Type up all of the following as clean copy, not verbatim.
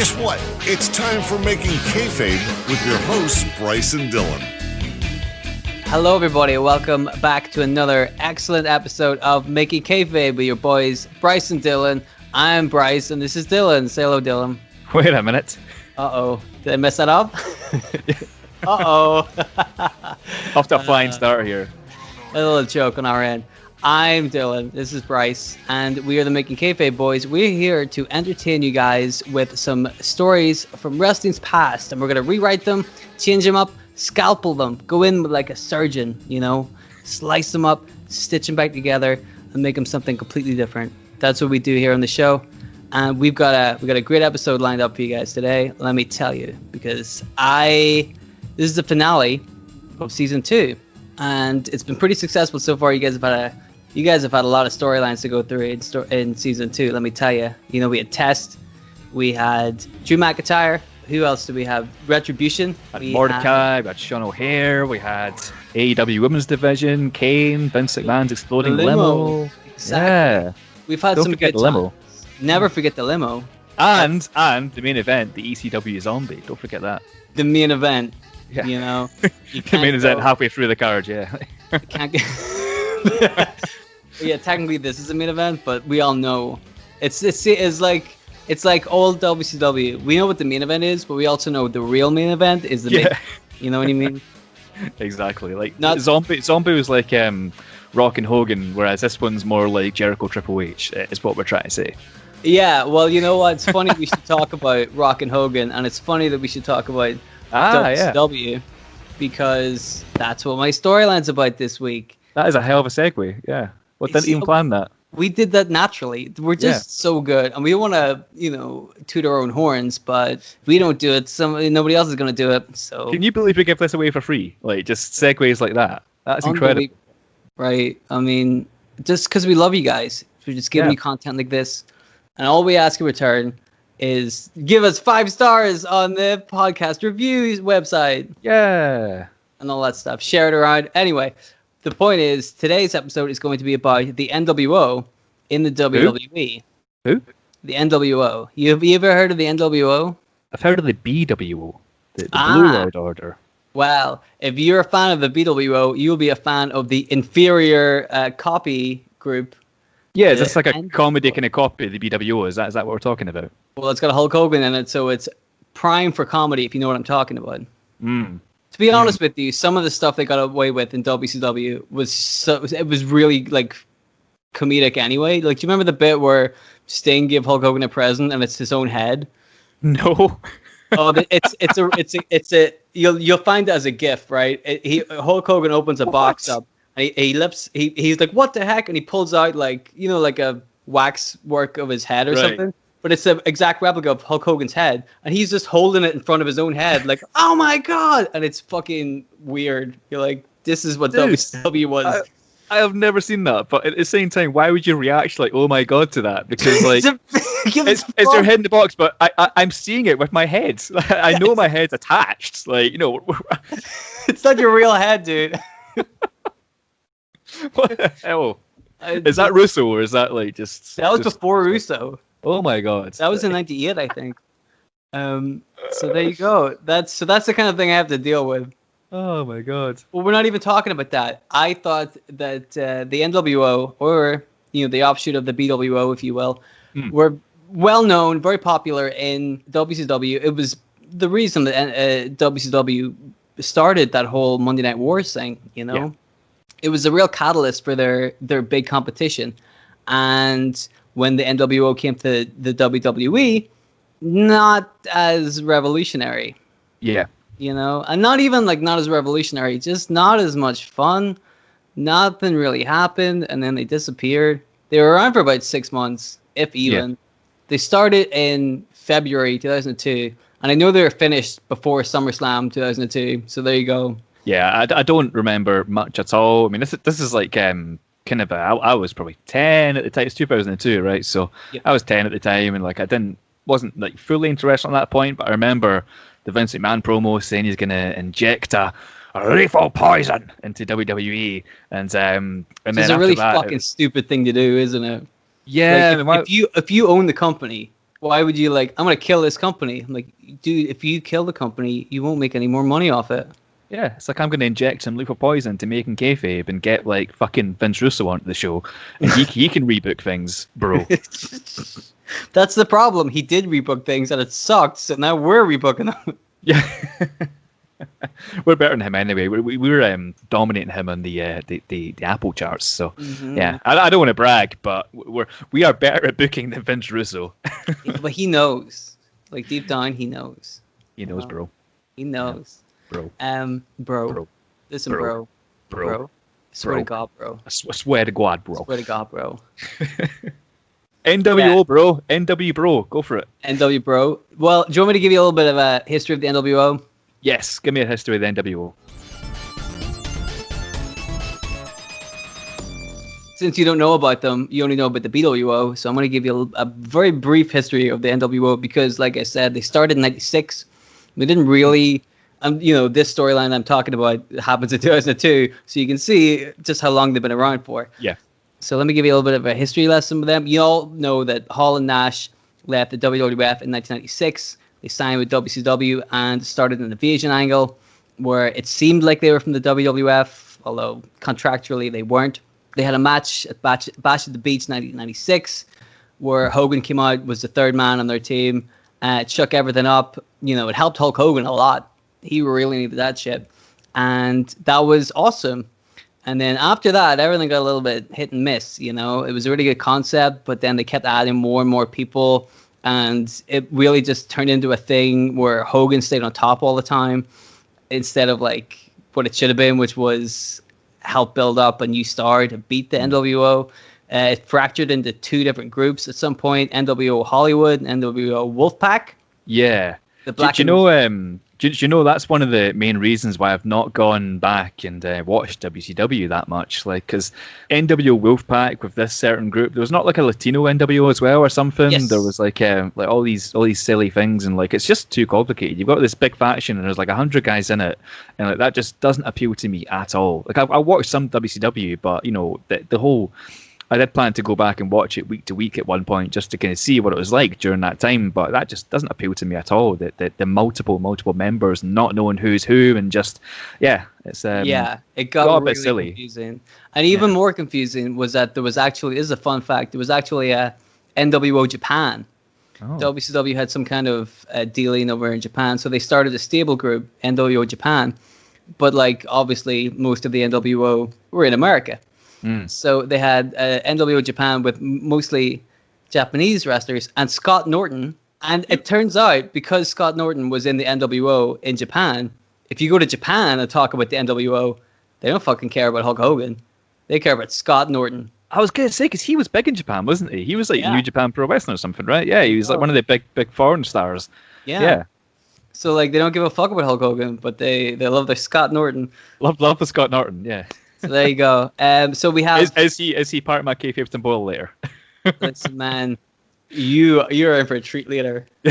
Guess what? It's time for Making Kayfabe with your hosts, Bryce and Dylan. Hello, everybody. Welcome back to another excellent episode of Making Kayfabe with your boys, Bryce and Dylan. I'm Bryce, and this is Dylan. Say hello, Dylan. Wait a minute. Uh-oh. Did I mess that up? Uh-oh. Off to a flying start here. A little joke on our end. I'm Dylan. This is Bryce, and we are the Making Kayfabe boys. We're here to entertain you guys with some stories from wrestling's past, and we're going to rewrite them, change them up, scalpel them, go in with like a surgeon, you know, slice them up, stitch them back together, and make them something completely different. That's what we do here on the show, and we've got a great episode lined up for you guys today. Let me tell you, because this is the finale of season 2, and it's been pretty successful so far. You guys have had a lot of storylines to go through in season 2. Let me tell you. You know, we had Test, we had Drew McIntyre. Who else did we have? Retribution. We had Mordecai, we had Sean O'Hare, we had AEW Women's Division, Kane, Vince McMahon's exploding limo. Exactly. Yeah. We've had Don't some forget good the limo. times. Never forget the limo. And the main event, the ECW Zombie. Don't forget that. The main event. Yeah. You know. The main event halfway through the card, yeah. You can't get. Yeah, technically this is a main event, but we all know it's like old WCW. We know what the main event is, but we also know the real main event is the main. You know what I mean? Exactly. Like Zombie was like Rock and Hogan, whereas this one's more like Jericho Triple H. Is what we're trying to say. Yeah. Well, you know what? It's funny we should talk about Rock and Hogan, and it's funny that we should talk about WCW because that's what my storyline's about this week. That is a hell of a segue. Yeah. Well, didn't even plan that. We did that naturally. We're just so good, and we don't want to, toot our own horns. But if we don't do it, nobody else is going to do it. So can you believe we give this away for free? Like just segues like that. That's incredible. Right? I mean, just because we love you guys, we're just giving you content like this, and all we ask in return is give us 5 stars on the podcast reviews website. Yeah, and all that stuff. Share it around. Anyway. The point is, today's episode is going to be about the nWo in the WWE. Who? The nWo. You ever heard of the nWo? I've heard of the BWO, the Blue World Order. Well, if you're a fan of the BWO, you'll be a fan of the inferior copy group. Yeah, is this like a comedy kind of copy of the BWO? Is that what we're talking about? Well, it's got a Hulk Hogan in it, so it's prime for comedy, if you know what I'm talking about. To be honest with you, some of the stuff they got away with in WCW was really like comedic anyway. Like, do you remember the bit where Sting gave Hulk Hogan a present and it's his own head? No. Oh, you'll find it as a GIF, right? Hulk Hogan opens a box up and he's like, what the heck? And he pulls out like a wax work of his head or something. But it's the exact replica of Hulk Hogan's head, and he's just holding it in front of his own head, like, oh my god! And it's fucking weird. You're like, this is what WCW was. I have never seen that, but at the same time, why would you react like, oh my god, to that? Because like, it's your head in the box, but I'm seeing it with my head. I know my head's attached. Like, it's not your real head, dude. What the hell? Is that Russo, or is that like just? That was before Russo. Oh my god. That was in '98, I think. So there you go. That's the kind of thing I have to deal with. Oh my god. Well, we're not even talking about that. I thought that the nWo, or the offshoot of the BWO, if you will, were well known, very popular in WCW. It was the reason that WCW started that whole Monday Night Wars thing. It was a real catalyst for their big competition, and when the nWo came to the WWE, not as revolutionary. Yeah. And not even not as revolutionary, just not as much fun. Nothing really happened, and then they disappeared. They were around for about 6 months, if even. Yeah. They started in February 2002, and I know they were finished before SummerSlam 2002, so there you go. Yeah, I don't remember much at all. I mean, this is like kind of I was probably 10 at the time. It's 2002, right? So I was 10 at the time, and like wasn't like fully interested on that point. But I remember the Vince McMahon promo saying he's going to inject a lethal poison into WWE, and then it's a really fucking stupid thing to do, isn't it? Yeah. Like if you own the company Why would you like? I'm gonna kill this company. I'm like, dude, if you kill the company, you won't make any more money off it. Yeah, it's like I'm going to inject some lethal poison to Making Kayfabe and get like fucking Vince Russo onto the show, and he can rebook things, bro. That's the problem. He did rebook things and it sucked, so now we're rebooking them. Yeah, we're better than him anyway. We're dominating him on the Apple charts. So yeah, I don't want to brag, but we are better at booking than Vince Russo. Yeah, but he knows, like deep down, he knows. He knows, bro. He knows. Bro. Bro. Listen, bro. Swear to God, bro. I swear to God, bro. Swear to God, bro. NWO, bro. NW, bro. Go for it. NW, bro. Well, do you want me to give you a little bit of a history of the NWO? Yes, give me a history of the NWO. Since you don't know about them, you only know about the BWO, so I'm going to give you a very brief history of the NWO because, like I said, they started in 96. We didn't really... this storyline I'm talking about happens in 2002, so you can see just how long they've been around for. Yeah. So let me give you a little bit of a history lesson with them. You all know that Hall and Nash left the WWF in 1996. They signed with WCW and started an invasion angle where it seemed like they were from the WWF, although contractually they weren't. They had a match at Bash at the Beach 1996 where Hogan came out, was the third man on their team. It shook everything up. It helped Hulk Hogan a lot. He really needed that shit. And that was awesome. And then after that, everything got a little bit hit and miss, It was a really good concept, but then they kept adding more and more people. And it really just turned into a thing where Hogan stayed on top all the time instead of like what it should have been, which was help build up a new star to beat the NWO. It fractured into two different groups at some point, NWO Hollywood and NWO Wolfpack. Yeah. The black Do you know that's one of the main reasons why I've not gone back and watched WCW that much? Like, because NWO Wolfpack with this certain group, there was not like a Latino NWO as well or something. Yes. There was like all these silly things, and like it's just too complicated. You've got this big faction, and there's like 100 guys in it, and like that just doesn't appeal to me at all. Like I watched some WCW, but the whole. I did plan to go back and watch it week to week at one point just to kind of see what it was like during that time, but that just doesn't appeal to me at all. The multiple members, not knowing who's who, and just it's it got a really bit silly. Confusing. And even more confusing was that there was actually, this is a fun fact, there was actually a NWO Japan. Oh. WCW had some kind of dealing over in Japan, so they started a stable group, NWO Japan, but like obviously most of the NWO were in America. So they had NWO Japan with mostly Japanese wrestlers and Scott Norton. And it turns out, because Scott Norton was in the NWO in Japan, if you go to Japan and talk about the NWO, they don't fucking care about Hulk Hogan. They care about Scott Norton. I was going to say, because he was big in Japan, wasn't he? He was like New Japan Pro Wrestling or something, right? Yeah, he was like one of the big foreign stars. Yeah. So like they don't give a fuck about Hulk Hogan, but they love their Scott Norton. Love the Scott Norton, yeah. So there you go. So we have. Is he part of my kayfabe Tambola later? Listen, man, you're in for a treat later. Do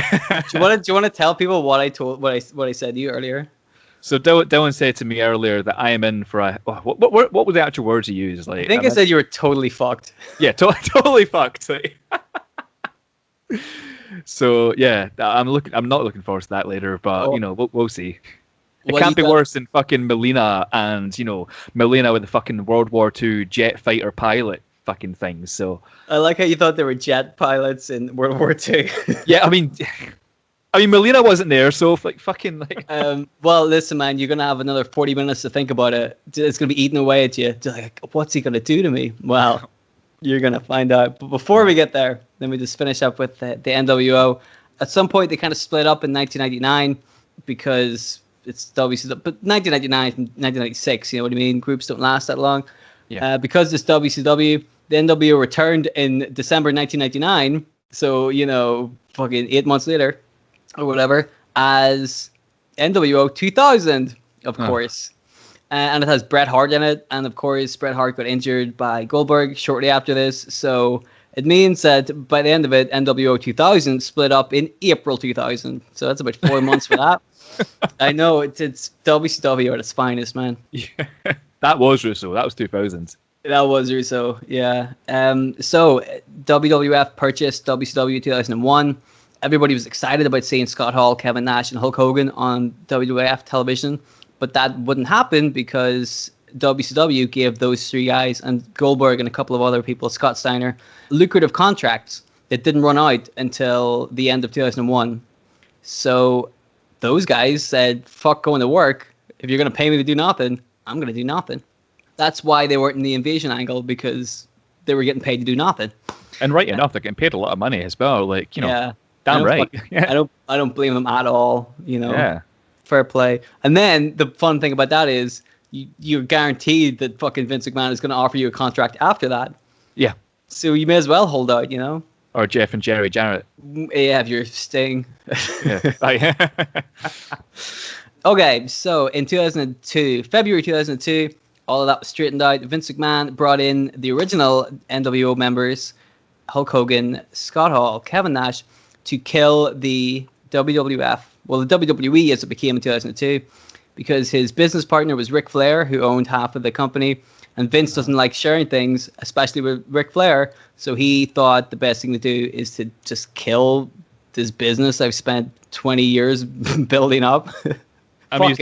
you want to tell people what I said to you earlier? So Dylan said to me earlier that I am in for a. What were the actual words he used? Like, I think I said you were totally fucked. Yeah, totally fucked. So yeah, I'm not looking forward to that later, but we'll see. It can't be worse than fucking Melina and, Melina with the fucking World War II jet fighter pilot fucking things. So I like how you thought there were jet pilots in World War II. Yeah, I mean, Melina wasn't there, so well, listen, man, you're gonna have another 40 minutes to think about it. It's gonna be eating away at you. Like, what's he gonna do to me? Well, you're gonna find out. But before we get there, let me just finish up with the NWO. At some point, they kind of split up in 1999 because it's WCW, but 1999 and 1996, you know what I mean? Groups don't last that long. Yeah. Because it's WCW, the NWO returned in December 1999, so, fucking 8 months later, or whatever, as NWO 2000, of course. And it has Bret Hart in it, and of course, Bret Hart got injured by Goldberg shortly after this, so it means that by the end of it, NWO 2000 split up in April 2000, so that's about 4 months for that. I know, it's WCW at its finest, man. Yeah, that was Russo. That was 2000. That was Russo, yeah. So WWF purchased WCW 2001. everybody was excited about seeing Scott Hall, Kevin Nash, and Hulk Hogan on WWF television, but that wouldn't happen because WCW gave those three guys and Goldberg and a couple of other people, Scott Steiner, lucrative contracts that didn't run out until the end of 2001. So those guys said, fuck going to work. If you're going to pay me to do nothing, I'm going to do nothing. That's why they weren't in the invasion angle, because they were getting paid to do nothing. And right enough, they're getting paid a lot of money as well. Like, damn right. I don't blame them at all. Fair play. And then the fun thing about that is you're guaranteed that fucking Vince McMahon is going to offer you a contract after that. Yeah. So you may as well hold out, Or Jeff and Jerry Jarrett. Yeah, if you're staying. Yeah. Okay, so in February 2002, all of that was straightened out. Vince McMahon brought in the original NWO members, Hulk Hogan, Scott Hall, Kevin Nash, to kill the WWF. Well, the WWE as it became in 2002, because his business partner was Ric Flair, who owned half of the company. And Vince doesn't like sharing things, especially with Ric Flair. So he thought the best thing to do is to just kill this business I've spent 20 years building up. I mean,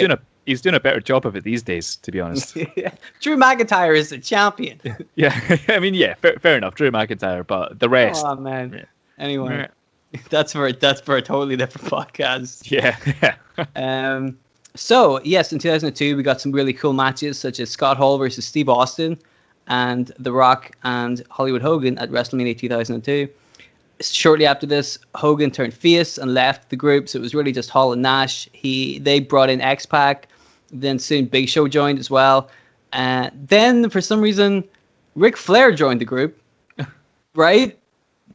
he's doing a better job of it these days, to be honest. Drew McIntyre is the champion. Yeah, I mean, fair enough, Drew McIntyre, but the rest. Oh man. Yeah. Anyway, that's for a totally different podcast. Yeah. So yes, in 2002 we got some really cool matches, such as Scott Hall versus Steve Austin, and The Rock and Hollywood Hogan at WrestleMania 2002. Shortly after this, Hogan turned face and left the group, so it was really just Hall and Nash. They brought in X-Pac, then soon Big Show joined as well. Then, for some reason, Ric Flair joined the group, right?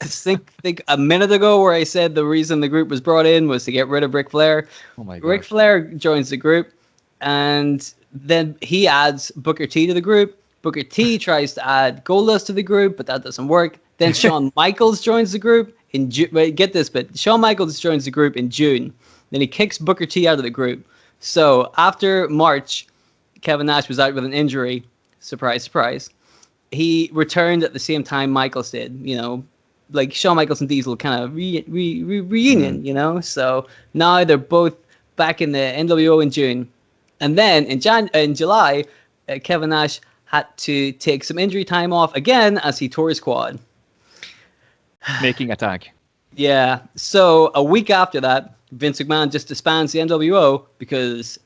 Think a minute ago where I said the reason the group was brought in was to get rid of Ric Flair. Oh my God. Ric Flair joins the group, and then he adds Booker T to the group. Booker T tries to add Goldust to the group, but that doesn't work. Then Shawn Michaels joins the group in June. Wait, get this bit. Shawn Michaels joins the group in June. Then he kicks Booker T out of the group. So after March, Kevin Nash was out with an injury. Surprise, surprise. He returned at the same time Michaels did. Like Shawn Michaels and Diesel kind of reunion. So now they're both back in the NWO in June. And then in July, Kevin Nash had to take some injury time off again as he tore his quad. Making a tag. Yeah. So a week after that, Vince McMahon just disbands the NWO because,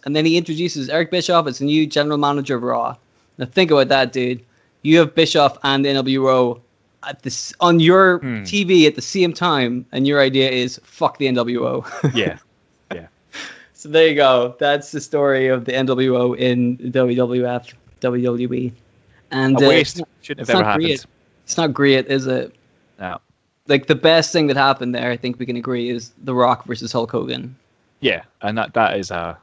and then he introduces Eric Bischoff as the new general manager of Raw. Now think about that, dude. You have Bischoff and the NWO on your TV at the same time, and your idea is fuck the NWO. Yeah. So there you go. That's the story of the NWO in WWF, WWE. And a waste. Shouldn't have ever happened. It's not great, is it? No. Like the best thing that happened there, I think we can agree, is The Rock versus Hulk Hogan. Yeah, and that is a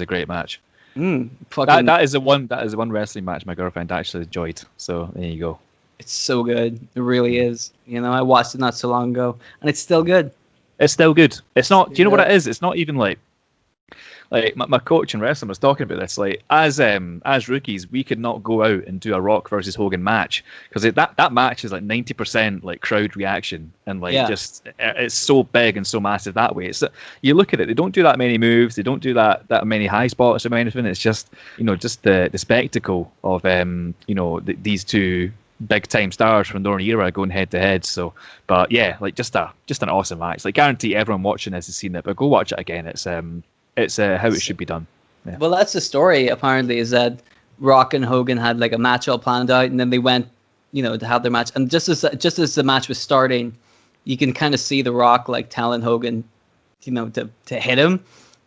great match. That is the one wrestling match my girlfriend actually enjoyed. So there you go. It's so good. It really is. I watched it not so long ago, and it's still good. It's still good. It's not. Do you know what it is? It's not even like my coach in wrestling was talking about this. Like as rookies, we could not go out and do a Rock versus Hogan match because that match is like 90% like crowd reaction and just it's so big and so massive that way. It's you look at it, they don't do that many moves, they don't do that many high spots or anything. It's just just the spectacle of these two big time stars from their era going head to head. So, but yeah, like just an awesome match. Like guarantee everyone watching this has seen it, but go watch it again. It's how it should be done. Yeah. Well, that's the story, apparently, is that Rock and Hogan had like a match all planned out, and then they went, to have their match. And just as the match was starting, you can kind of see The Rock like telling Hogan, to hit him,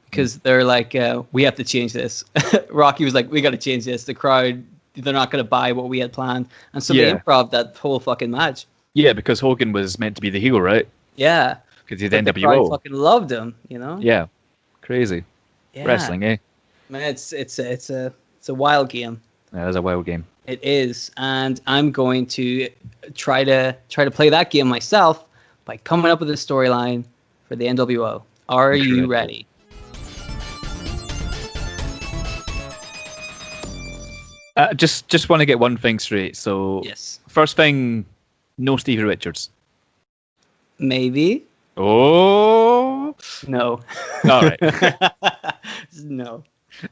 because they're like, we have to change this. Rocky was like, we got to change this. The crowd, they're not going to buy what we had planned. And so they improv that whole fucking match. Yeah, because Hogan was meant to be the heel, right? Yeah. Because he's NWO. The crowd fucking loved him, Yeah. Crazy. Yeah. Wrestling, eh? Man, it's a wild game. Yeah, it's a wild game. It is, and I'm going to try to play that game myself by coming up with a storyline for the NWO. Are you ready? Just want to get one thing straight. So, yes. First thing, no Stevie Richards. Maybe. Oh, No. all right. No.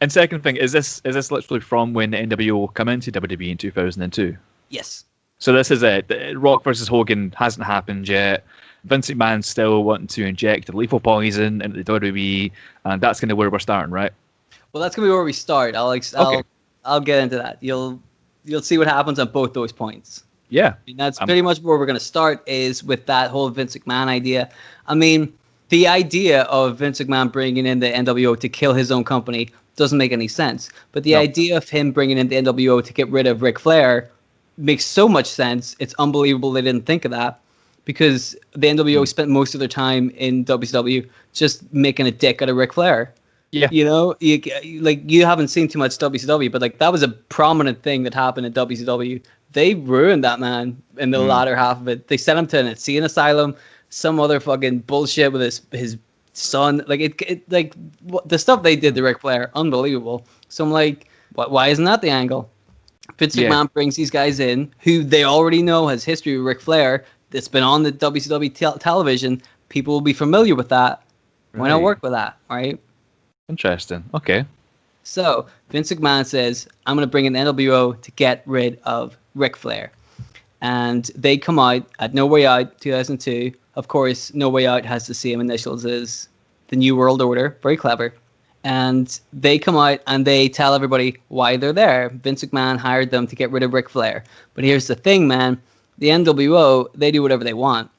And second thing, is this literally from when the NWO come into WWE in 2002? Yes. So this is it. The Rock versus Hogan hasn't happened yet. Vince McMahon's still wanting to inject lethal poison into the WWE, and that's kind of where we're starting, right? Well, that's gonna be where we start. I'll get into that. You'll see what happens on both those points. Yeah. And that's pretty much where we're gonna start, is with that whole Vince McMahon idea. I mean, the idea of Vince McMahon bringing in the NWO to kill his own company doesn't make any sense. But the idea of him bringing in the NWO to get rid of Ric Flair makes so much sense. It's unbelievable they didn't think of that, because the NWO spent most of their time in WCW just making a dick out of Ric Flair. Yeah. You know, you haven't seen too much WCW, but like that was a prominent thing that happened in WCW. They ruined that man in the latter half of it. They sent him to an insane asylum, some other fucking bullshit with his son. Like the stuff they did to Ric Flair, unbelievable. So I'm like, why isn't that the angle? Vince McMahon brings these guys in who they already know has history with Ric Flair. That's been on the WCW television. People will be familiar with that. Why not work with that, right? Interesting. Okay. So Vince McMahon says, I'm going to bring in NWO to get rid of Ric Flair. And they come out at No Way Out 2002. Of course, No Way Out has the same initials as the New World Order. Very clever. And they come out and they tell everybody why they're there. Vince McMahon hired them to get rid of Ric Flair. But here's the thing, man. The NWO, they do whatever they want.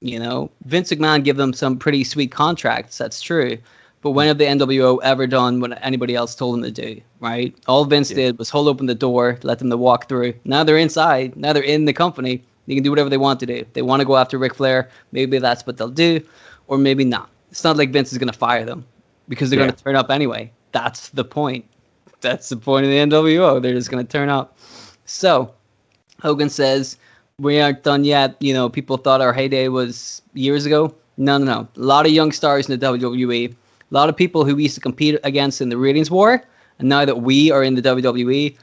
You know, Vince McMahon give them some pretty sweet contracts. That's true. But when have the NWO ever done what anybody else told them to do, right? All Vince did was hold open the door, let them to walk through. Now they're inside. Now they're in the company. They can do whatever they want to do. If they want to go after Ric Flair, maybe that's what they'll do, or maybe not. It's not like Vince is going to fire them, because they're going to turn up anyway. That's the point. That's the point of the NWO. They're just going to turn up. So Hogan says, we aren't done yet. You know, people thought our heyday was years ago. No. A lot of young stars in the WWE. A lot of people who we used to compete against in the ratings war, and now that we are in the WWE,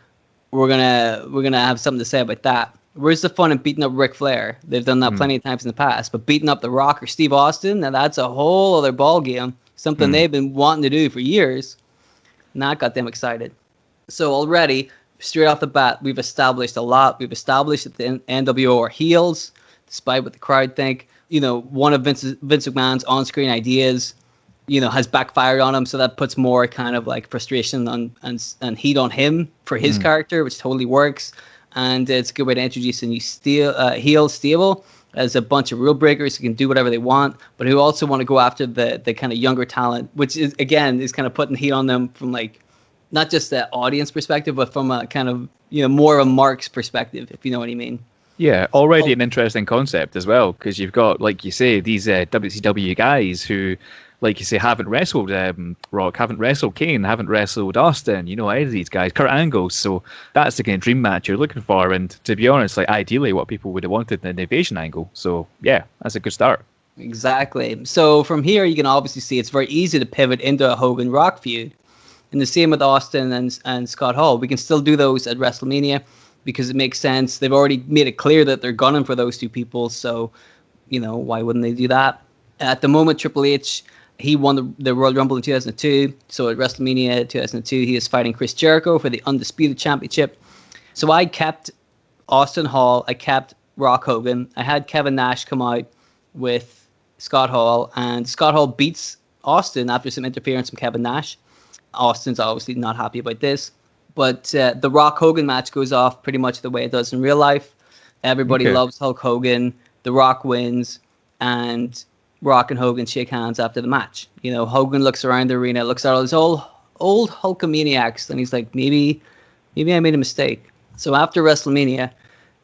we're gonna have something to say about that. Where's the fun in beating up Ric Flair? They've done that plenty of times in the past, but beating up The Rock or Steve Austin, now that's a whole other ball game. Something they've been wanting to do for years. And that got them excited. So already, straight off the bat, we've established a lot. We've established that the NWO are heels, despite what the crowd think. You know, one of Vince McMahon's on-screen ideas, you know, has backfired on him, so that puts more kind of like frustration and heat on him for his character, which totally works. And it's a good way to introduce a new heel stable as a bunch of rule breakers who can do whatever they want, but who also want to go after the kind of younger talent, which is kind of putting heat on them from like not just the audience perspective, but from a kind of, you know, more of a Mark's perspective, if you know what I mean. Yeah, already an interesting concept as well, because you've got, like you say, these WCW guys who, like you say, haven't wrestled Rock, haven't wrestled Kane, haven't wrestled Austin, you know, any of these guys, Kurt Angle. So that's the kind of dream match you're looking for. And to be honest, like ideally what people would have wanted in the invasion angle. So yeah, that's a good start. Exactly. So from here, you can obviously see it's very easy to pivot into a Hogan Rock feud. And the same with Austin and Scott Hall. We can still do those at WrestleMania because it makes sense. They've already made it clear that they're gunning for those two people. So, you know, why wouldn't they do that? At the moment, Triple H, he won the Royal Rumble in 2002. So at WrestleMania 2002, he is fighting Chris Jericho for the Undisputed Championship. So I kept Austin Hall. I kept Rock Hogan. I had Kevin Nash come out with Scott Hall. And Scott Hall beats Austin after some interference from Kevin Nash. Austin's obviously not happy about this. But the Rock Hogan match goes off pretty much the way it does in real life. Everybody loves Hulk Hogan. The Rock wins. And Rock and Hogan shake hands after the match. You know, Hogan looks around the arena, looks at all these old Hulkamaniacs, and he's like, maybe I made a mistake. So after WrestleMania,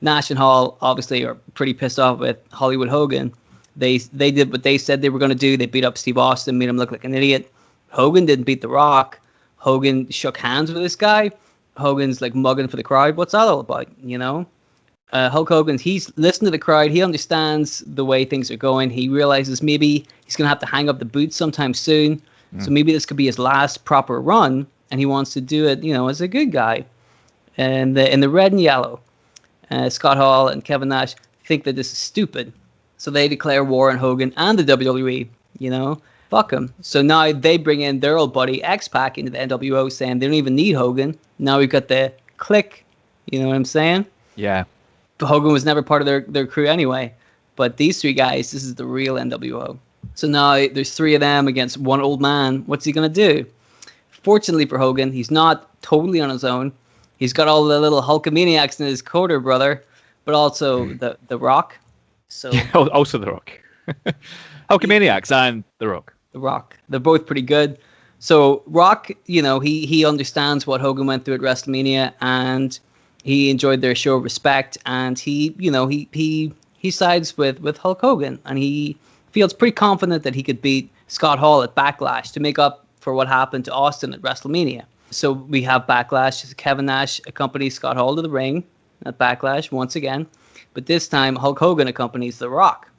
Nash and Hall obviously are pretty pissed off with Hollywood Hogan. They did what they said they were going to do. They beat up Steve Austin, made him look like an idiot. Hogan didn't beat The Rock. Hogan shook hands with this guy. Hogan's like mugging for the crowd. What's that all about, you know? Hulk Hogan, he's listening to the crowd. He understands the way things are going. He realizes maybe he's going to have to hang up the boots sometime soon. So maybe this could be his last proper run, and he wants to do it, you know, as a good guy. And in the red and yellow, Scott Hall and Kevin Nash think that this is stupid. So they declare war on Hogan and the WWE, you know? Fuck him. So now they bring in their old buddy X-Pac into the NWO, saying they don't even need Hogan. Now we've got the Click. You know what I'm saying? Yeah. But Hogan was never part of their crew anyway. But these three guys, this is the real NWO. So now there's three of them against one old man. What's he going to do? Fortunately for Hogan, he's not totally on his own. He's got all the little Hulkamaniacs in his quarter, brother, but also the Rock. So also the Rock. Hulkamaniacs and the Rock. The Rock. They're both pretty good. So Rock, you know, he understands what Hogan went through at WrestleMania, and he enjoyed their show of respect, and he sides with Hulk Hogan, and he feels pretty confident that he could beat Scott Hall at Backlash to make up for what happened to Austin at WrestleMania. So we have Backlash. Kevin Nash accompanies Scott Hall to the ring at Backlash once again, but this time Hulk Hogan accompanies The Rock.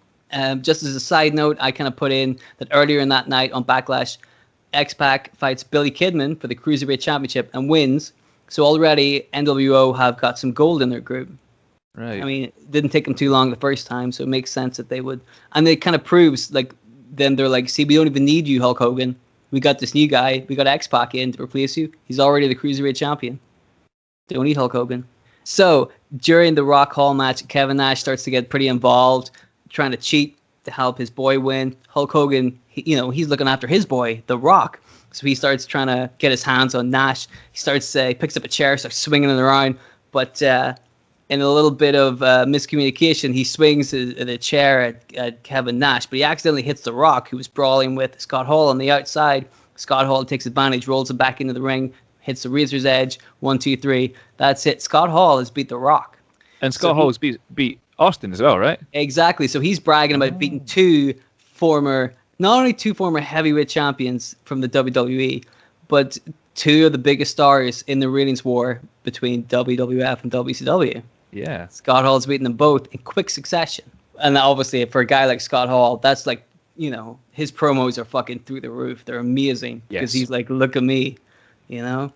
Just as a side note, I kind of put in that earlier in that night on Backlash, X-Pac fights Billy Kidman for the Cruiserweight Championship and wins. So already NWO have got some gold in their group. Right. I mean, it didn't take them too long the first time, so it makes sense that they would. And it kind of proves, like, then they're like, see, we don't even need you, Hulk Hogan. We got this new guy. We got X-Pac in to replace you. He's already the Cruiserweight Champion. Don't need Hulk Hogan. So during the Rock Hall match, Kevin Nash starts to get pretty involved, trying to cheat to help his boy win. Hulk Hogan, he's looking after his boy, The Rock. So he starts trying to get his hands on Nash. He starts, picks up a chair, starts swinging it around. But in a little bit of miscommunication, he swings the chair at Kevin Nash. But he accidentally hits The Rock, who was brawling with Scott Hall on the outside. Scott Hall takes advantage, rolls him back into the ring, hits the razor's edge. 1, 2, 3. That's it. Scott Hall has beat The Rock. And Scott Hall has beat Austin as well, right? Exactly. So he's bragging about beating not only two former heavyweight champions from the WWE, but two of the biggest stars in the ratings war between WWF and WCW. Yeah. Scott Hall's beaten them both in quick succession. And obviously, for a guy like Scott Hall, that's like, his promos are fucking through the roof. They're amazing. Because he's like, look at me, Yeah.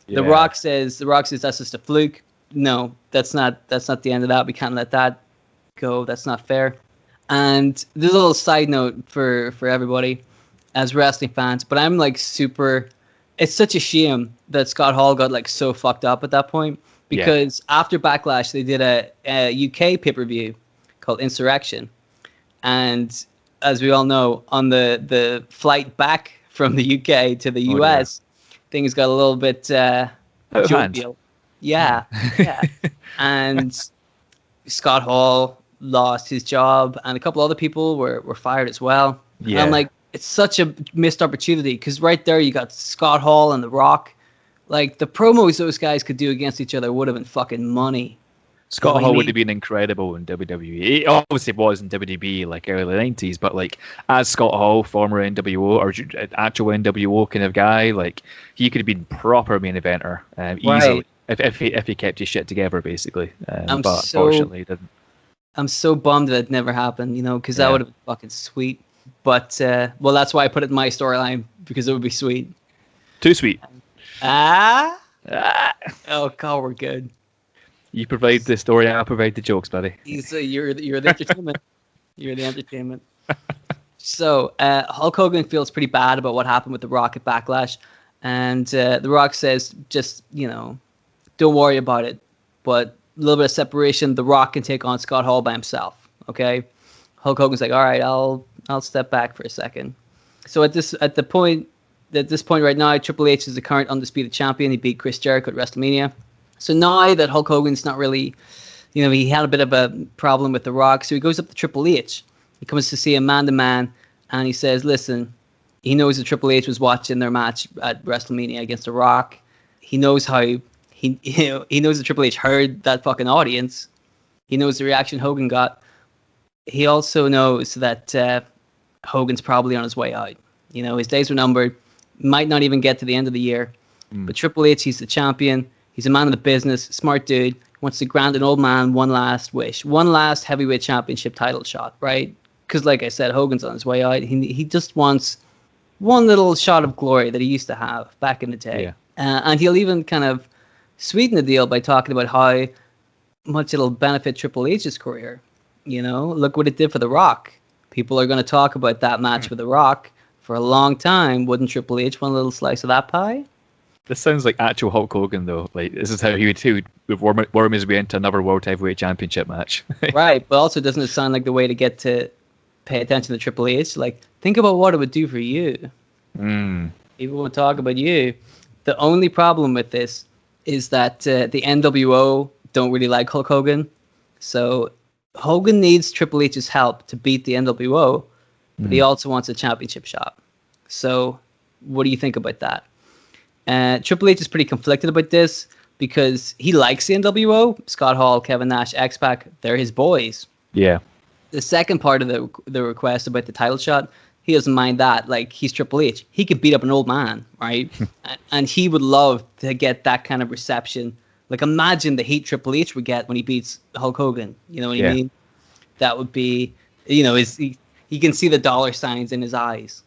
The Rock says that's just a fluke. No, that's not the end of that. We can't let that go. That's not fair. And there's a little side note for everybody as wrestling fans, but I'm like it's such a shame that Scott Hall got like so fucked up at that point, because after Backlash they did a UK pay-per-view called Insurrection, and as we all know, on the flight back from the UK to the US, things got a little bit jovial. Yeah. And Scott Hall lost his job, and a couple other people were fired as well. Yeah. And I'm like, it's such a missed opportunity, because right there you got Scott Hall and The Rock. Like, the promos those guys could do against each other would have been fucking money. Scott Hall would have been incredible in WWE. It obviously was in WWE, like early 90s, but like as Scott Hall, former NWO or actual NWO kind of guy, like he could have been proper main eventer easily if he kept his shit together, basically. But unfortunately, he didn't. I'm so bummed that it never happened, because that would have been fucking sweet. But that's why I put it in my storyline, because it would be sweet. Too sweet. Oh God, we're good. You provide the story, I provide the jokes, buddy. You're the entertainment. You're the entertainment. So Hulk Hogan feels pretty bad about what happened with The Rock at Backlash, and The Rock says, just don't worry about it. But a little bit of separation, The Rock can take on Scott Hall by himself. Okay, Hulk Hogan's like, all right, I'll step back for a second. So at this point right now, Triple H is the current undisputed champion. He beat Chris Jericho at WrestleMania. So now that Hulk Hogan's not really, he had a bit of a problem with The Rock, so he goes up to Triple H. He comes to see him man to man, and he says, listen, he knows that Triple H was watching their match at WrestleMania against The Rock. He knows how he knows that Triple H heard that fucking audience. He knows the reaction Hogan got. He also knows that Hogan's probably on his way out. His days were numbered. Might not even get to the end of the year. But Triple H, he's the champion. He's a man of the business, smart dude, wants to grant an old man one last wish, one last heavyweight championship title shot, right? Because like I said, Hogan's on his way out. He just wants one little shot of glory that he used to have back in the day. Yeah. And he'll even kind of sweeten the deal by talking about how much it'll benefit Triple H's career. You know, look what it did for The Rock. People are going to talk about that match with The Rock for a long time. Wouldn't Triple H want a little slice of that pie? This sounds like actual Hulk Hogan, though. Like, this is how he would worm his way into another World Heavyweight Championship match. Right, but also doesn't it sound like the way to get to pay attention to Triple H? Like, think about what it would do for you. People would talk about you. The only problem with this is that the nWo don't really like Hulk Hogan. So Hogan needs Triple H's help to beat the nWo, but he also wants a championship shot. So what do you think about that? Triple H is pretty conflicted about this because he likes the nWo. Scott Hall, Kevin Nash, X-Pac, they're his boys. Yeah. The second part of the request about the title shot, he doesn't mind that. Like, he's Triple H. He could beat up an old man, right? And he would love to get that kind of reception. Like, imagine the heat Triple H would get when he beats Hulk Hogan. You know what I mean? That would be, you know, he can see the dollar signs in his eyes.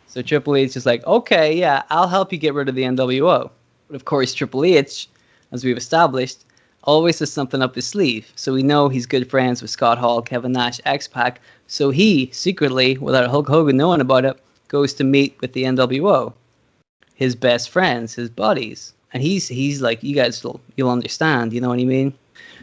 So Triple H is like, okay, yeah, I'll help you get rid of the nWo. But of course, Triple H, as we've established, always has something up his sleeve. So we know he's good friends with Scott Hall, Kevin Nash, X-Pac. So he, secretly, without Hulk Hogan knowing about it, goes to meet with the nWo. His best friends, his buddies. And he's like, you guys, you'll understand, you know what I mean?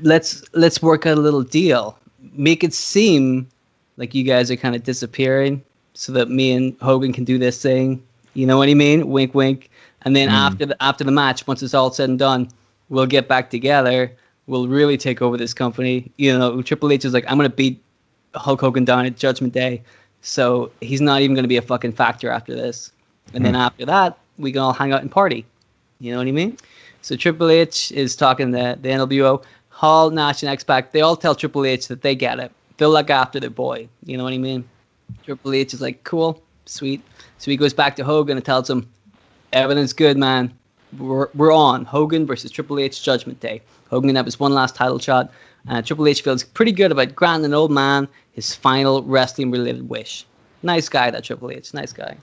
Let's work out a little deal. Make it seem like you guys are kind of disappearing so that me and Hogan can do this thing. You know what I mean? Wink, wink. And then after the match, once it's all said and done, we'll get back together. We'll really take over this company. You know, Triple H is like, I'm going to beat Hulk Hogan down at Judgment Day. So he's not even going to be a fucking factor after this. And then after that, we can all hang out and party. You know what I mean? So Triple H is talking to the nWo. Hall, Nash, and X-Pac, they all tell Triple H that they get it. They'll look after their boy. You know what I mean? Triple H is like, cool, sweet. So he goes back to Hogan and tells him, everything's good, man. We're on. Hogan versus Triple H Judgment Day. Hogan can have his one last title shot. Triple H feels pretty good about granting an old man his final wrestling-related wish. Nice guy, that Triple H. Nice guy.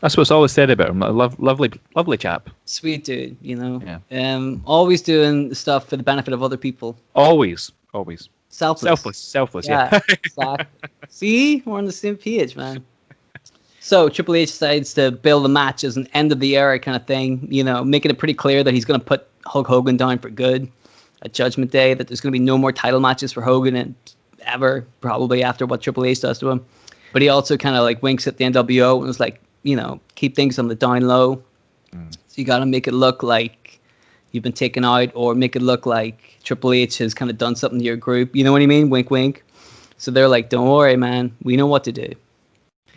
That's what's always said about him. A lovely chap. Sweet dude, you know. Yeah. Always doing stuff for the benefit of other people. Always. Selfless. Yeah. Exactly. See, we're on the same page, man. So Triple H decides to build the match as an end of the era kind of thing, you know, making it pretty clear that he's going to put Hulk Hogan down for good at Judgment Day, that there's going to be no more title matches for Hogan and ever, probably after what Triple H does to him. But he also kind of like winks at the nWo and was like, you know, keep things on the down low. So you got to make it look like you've been taken out, or make it look like Triple H has kind of done something to your group. You know what I mean? Wink, wink. So they're like, don't worry, man. We know what to do.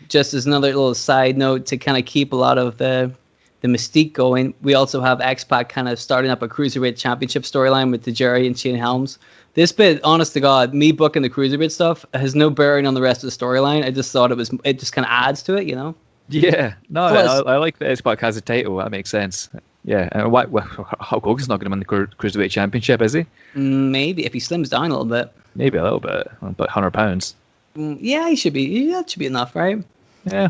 Just as another little side note to kind of keep a lot of the mystique going, we also have X-Pac kind of starting up a Cruiserweight Championship storyline with the Jerry and Shane Helms. This bit, honest to God, me booking the Cruiserweight stuff has no bearing on the rest of the storyline. I just thought it just kind of adds to it, you know? Yeah, no, I like that X-Pac has a title. That makes sense. Yeah, and Hulk Hogan's not going to win the Cruiserweight Championship, is he? Maybe, if he slims down a little bit. Maybe a little bit, about £100. Yeah, he should be. Yeah, that should be enough, right? Yeah.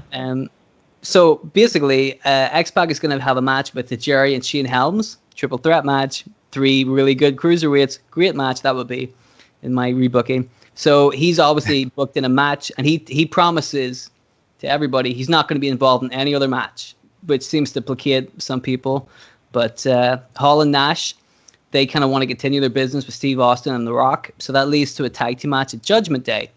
So basically, X-Pac is going to have a match with the Jerry and Shane Helms, triple threat match, 3 really good cruiserweights, great match that would be in my rebooking. So he's obviously booked in a match, and he promises to everybody he's not going to be involved in any other match, which seems to placate some people. But Hall and Nash, they kind of want to continue their business with Steve Austin and The Rock, so that leads to a tag team match at Judgment Day.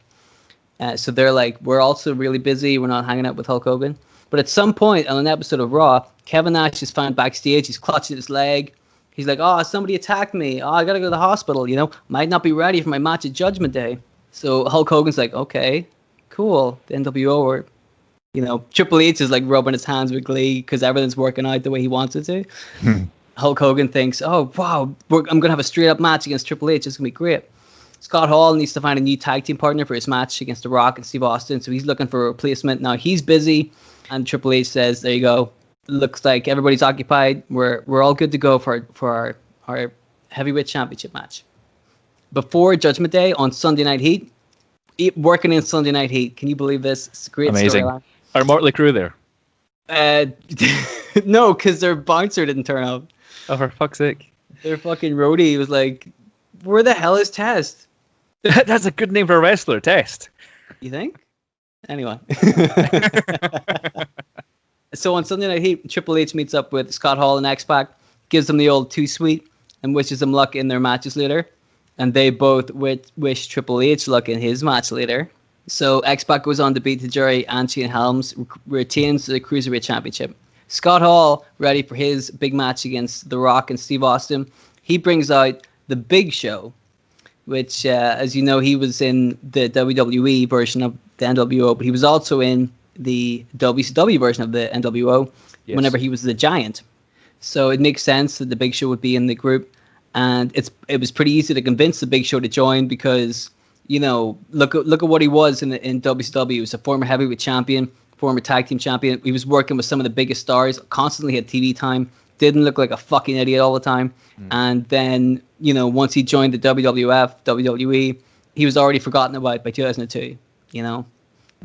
So they're like, we're also really busy, we're not hanging out with Hulk Hogan. But at some point on an episode of Raw, Kevin Nash is found backstage, he's clutching his leg. He's like, oh, somebody attacked me. Oh, I got to go to the hospital, you know. Might not be ready for my match at Judgment Day. So Hulk Hogan's like, okay, cool. The nWo, or, you know, Triple H is like rubbing his hands with glee because everything's working out the way he wants it to. Hulk Hogan thinks, oh, wow, I'm going to have a straight up match against Triple H. It's going to be great. Scott Hall needs to find a new tag team partner for his match against The Rock and Steve Austin. So he's looking for a replacement. Now he's busy. And Triple H says, there you go. Looks like everybody's occupied. We're all good to go for our heavyweight championship match. Before Judgment Day on Sunday Night Heat, working in Sunday Night Heat. Can you believe this? It's a great amazing storyline. Are Motley Crue there? No, because their bouncer didn't turn up. Oh, for fuck's sake. Their fucking roadie was like, where the hell is Test? That's a good name for a wrestler. Test. You think? Anyway. So on Sunday Night Heat, Triple H meets up with Scott Hall and X-Pac, gives them the old too sweet, and wishes them luck in their matches later. And they both wish Triple H luck in his match later. So X-Pac goes on to beat Tajiri and Shane Helms, retains the Cruiserweight Championship. Scott Hall, ready for his big match against The Rock and Steve Austin, he brings out the Big Show, which, as you know, he was in the WWE version of the NWO, but he was also in the WCW version of the NWO whenever he was the Giant. So it makes sense that the Big Show would be in the group. And it was pretty easy to convince the Big Show to join because, you know, look at what he was in WCW. He was a former heavyweight champion, former tag team champion. He was working with some of the biggest stars, constantly had TV time, didn't look like a fucking idiot all the time. And then, you know, once he joined the WWF, WWE, he was already forgotten about by 2002, you know.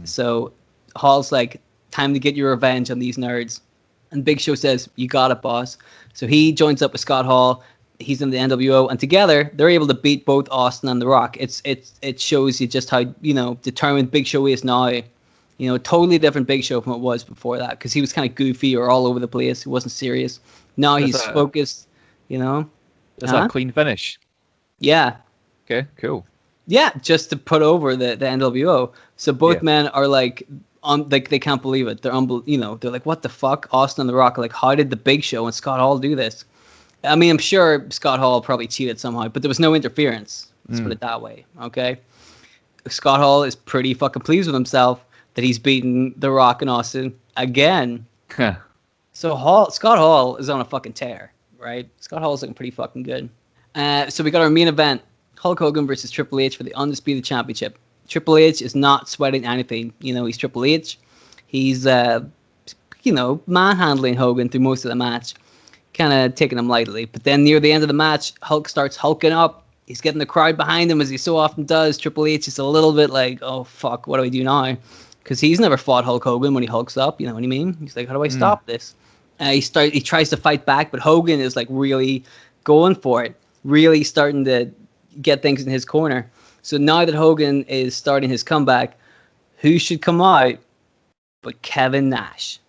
So Hall's like, time to get your revenge on these nerds. And Big Show says, you got it, boss. So he joins up with Scott Hall. He's in the NWO, and together they're able to beat both Austin and The Rock. It shows you just how, you know, determined Big Show is now. You know, totally different Big Show from what it was before that, because he was kind of goofy or all over the place. He wasn't serious. Now he's focused. You know, is that a clean finish? Yeah. Okay. Cool. Yeah, just to put over the NWO. So both men are like they can't believe it. They're you know, they're like, what the fuck? Austin and The Rock are like, how did the Big Show and Scott Hall do this? I mean, I'm sure Scott Hall probably cheated somehow, but there was no interference. Let's put it that way, okay? Scott Hall is pretty fucking pleased with himself that he's beaten The Rock and Austin again. So Scott Hall is on a fucking tear, right? Scott Hall's looking pretty fucking good. So we got our main event, Hulk Hogan versus Triple H for the Undisputed Championship. Triple H is not sweating anything. You know, he's Triple H. He's, you know, manhandling Hogan through most of the match. Kind of taking him lightly. But then near the end of the match, Hulk starts hulking up. He's getting the crowd behind him, as he so often does. Triple H is a little bit like, oh, fuck, what do I do now? Because he's never fought Hulk Hogan when he hulks up, you know what I mean? He's like, how do I stop this? He tries to fight back, but Hogan is like really going for it, really starting to get things in his corner. So now that Hogan is starting his comeback, who should come out but Kevin Nash?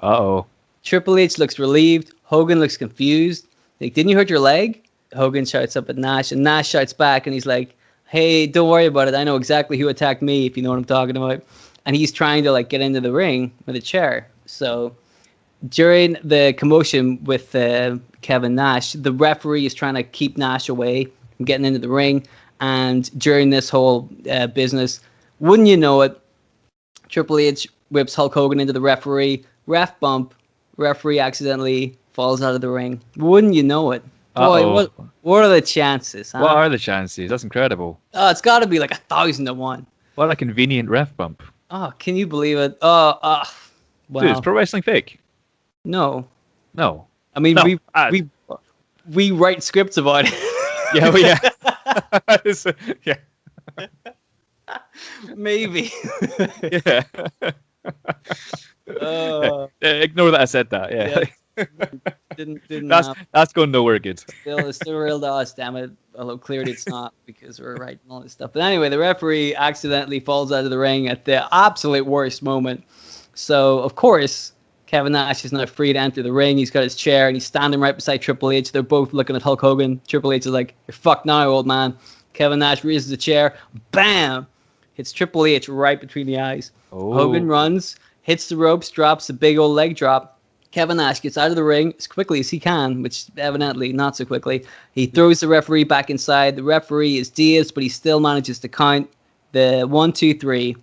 Uh-oh. Triple H looks relieved. Hogan looks confused. Like, didn't you hurt your leg? Hogan shouts up at Nash, and Nash shouts back, and he's like, hey, don't worry about it. I know exactly who attacked me, if you know what I'm talking about. And he's trying to, like, get into the ring with a chair. So during the commotion with Kevin Nash, the referee is trying to keep Nash away from getting into the ring. And during this whole business, wouldn't you know it, Triple H whips Hulk Hogan into the referee, ref bump, referee accidentally falls out of the ring. Wouldn't you know it? Boy, what are the chances? Huh? What are the chances? That's incredible. Oh, it's got to be like 1,000 to 1. What a convenient ref bump. Oh, can you believe it? Wow. Dude, is pro wrestling fake? No. I mean, we write scripts about it. Yeah. Maybe. Yeah. Ignore that I said that. Yeah. Didn't that's going nowhere good. It's still real to us, damn it. Although clearly it's not, because we're writing all this stuff. But anyway, the referee accidentally falls out of the ring at the absolute worst moment. So of course, Kevin Nash is not free to enter the ring. He's got his chair and he's standing right beside Triple H. They're both looking at Hulk Hogan. Triple H is like, you're fucked now, old man. Kevin Nash raises the chair. Bam! Hits Triple H right between the eyes. Oh. Hogan runs, hits the ropes, drops a big old leg drop. Kevin Nash gets out of the ring as quickly as he can, which evidently not so quickly. He throws the referee back inside. The referee is dazed, but he still manages to count the 1, 2, 3.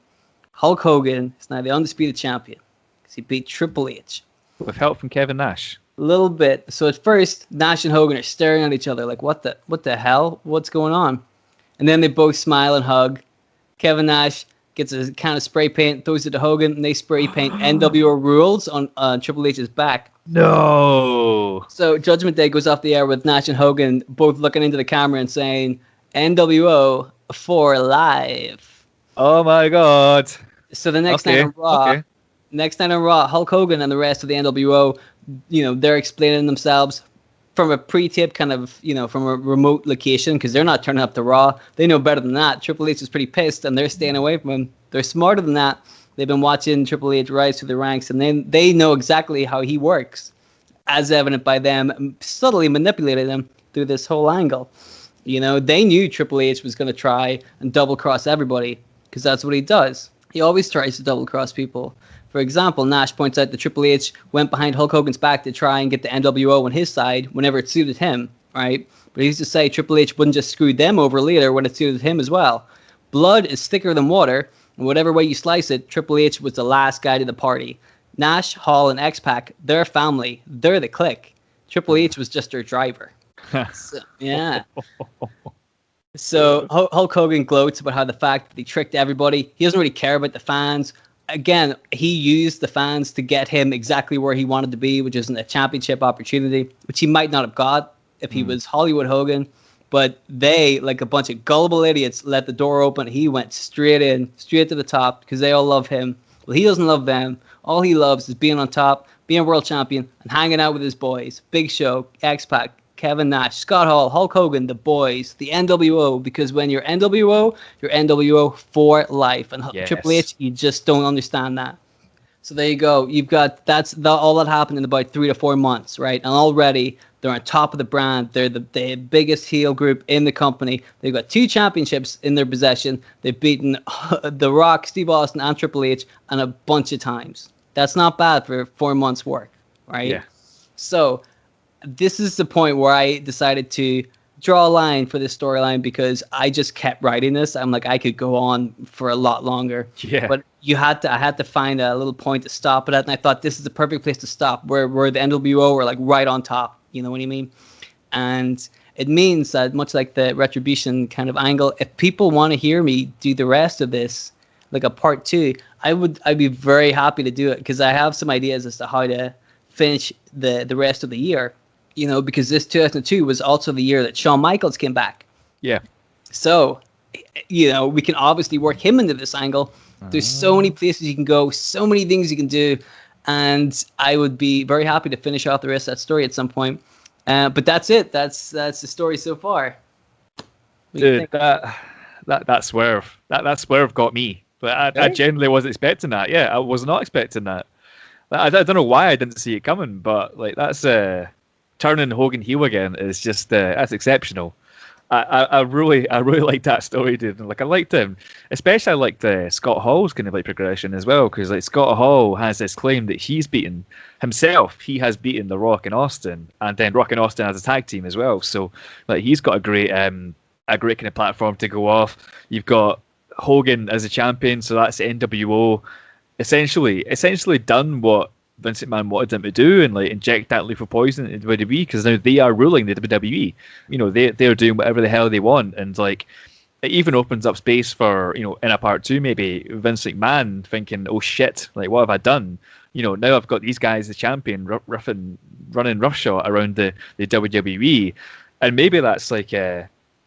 Hulk Hogan is now the undisputed champion because he beat Triple H. With help from Kevin Nash. A little bit. So at first, Nash and Hogan are staring at each other like, what the hell? What's going on? And then they both smile and hug. Kevin Nash gets a can of spray paint, throws it to Hogan, and they spray paint NWO rules on Triple H's back. No. So Judgment Day goes off the air with Nash and Hogan both looking into the camera and saying, NWO for life. Oh my God. So the next night on Raw, Hulk Hogan and the rest of the NWO, you know, they're explaining themselves. from a pre-tape kind of, from a remote location, because they're not turning up to Raw. They know better than that. Triple H is pretty pissed, and they're staying away from him. They're smarter than that. They've been watching Triple H rise through the ranks, and then they know exactly how he works, as evident by them subtly manipulating them through this whole angle. They knew Triple H was going to try and double-cross everybody, because that's what he does. He always tries to double-cross people. For example, Nash points out that Triple H went behind Hulk Hogan's back to try and get the nWo on his side whenever it suited him, right? But he used to say Triple H wouldn't just screw them over later when it suited him as well. Blood is thicker than water, and whatever way you slice it, Triple H was the last guy to the party. Nash, Hall, and X-Pac, they're family. They're the clique. Triple H was just their driver. So, yeah. So Hulk Hogan gloats about how the fact that he tricked everybody. He doesn't really care about the fans. Again, he used the fans to get him exactly where he wanted to be, which is a championship opportunity, which he might not have got if he was Hollywood Hogan. But they, like a bunch of gullible idiots, let the door open. He went straight to the top, because they all love him. Well, he doesn't love them. All he loves is being on top, being world champion, and hanging out with his boys. Big Show, X-Pac, Kevin Nash, Scott Hall, Hulk Hogan, the boys, the nWo, because when you're nWo for life. And yes. Triple H, you just don't understand that. So there you go. You've got all that happened in about 3 to 4 months, right? And already they're on top of the brand. They're the biggest heel group in the company. They've got 2 championships in their possession. They've beaten The Rock, Steve Austin, and Triple H, and a bunch of times. That's not bad for 4 months' work, right? Yeah. So this is the point where I decided to draw a line for this storyline, because I just kept writing this. I'm like, I could go on for a lot longer. Yeah. But I had to find a little point to stop it at, and I thought this is the perfect place to stop, where the nWo were like right on top. You know what I mean? And it means that, much like the Retribution kind of angle, if people want to hear me do the rest of this, like a part 2, I'd be very happy to do it, because I have some ideas as to how to finish the rest of the year. Because this 2002 was also the year that Shawn Michaels came back. Yeah. So, we can obviously work him into this angle. There's so many places you can go, so many things you can do, and I would be very happy to finish off the rest of that story at some point. But that's it. That's the story so far. Dude, that swerve got me. But I genuinely wasn't expecting that. Yeah, I was not expecting that. I don't know why I didn't see it coming, but like that's turning Hogan heel again is just that's exceptional. I really liked that story, dude. Like I liked him, especially I liked Scott Hall's kind of like progression as well, because like Scott Hall has this claim that he's beaten himself. He has beaten The Rock and Austin, and then Rock and Austin as a tag team as well. So like he's got a great kind of platform to go off. You've got Hogan as a champion, so that's nWo essentially done what Vince McMahon wanted them to do, and like inject that lethal poison into WWE, because now they are ruling the WWE. They're doing whatever the hell they want, and like it even opens up space for in a part 2 maybe Vince McMahon thinking, oh shit, like what have I done? Now I've got these guys as champion running roughshod around the WWE, and maybe that's like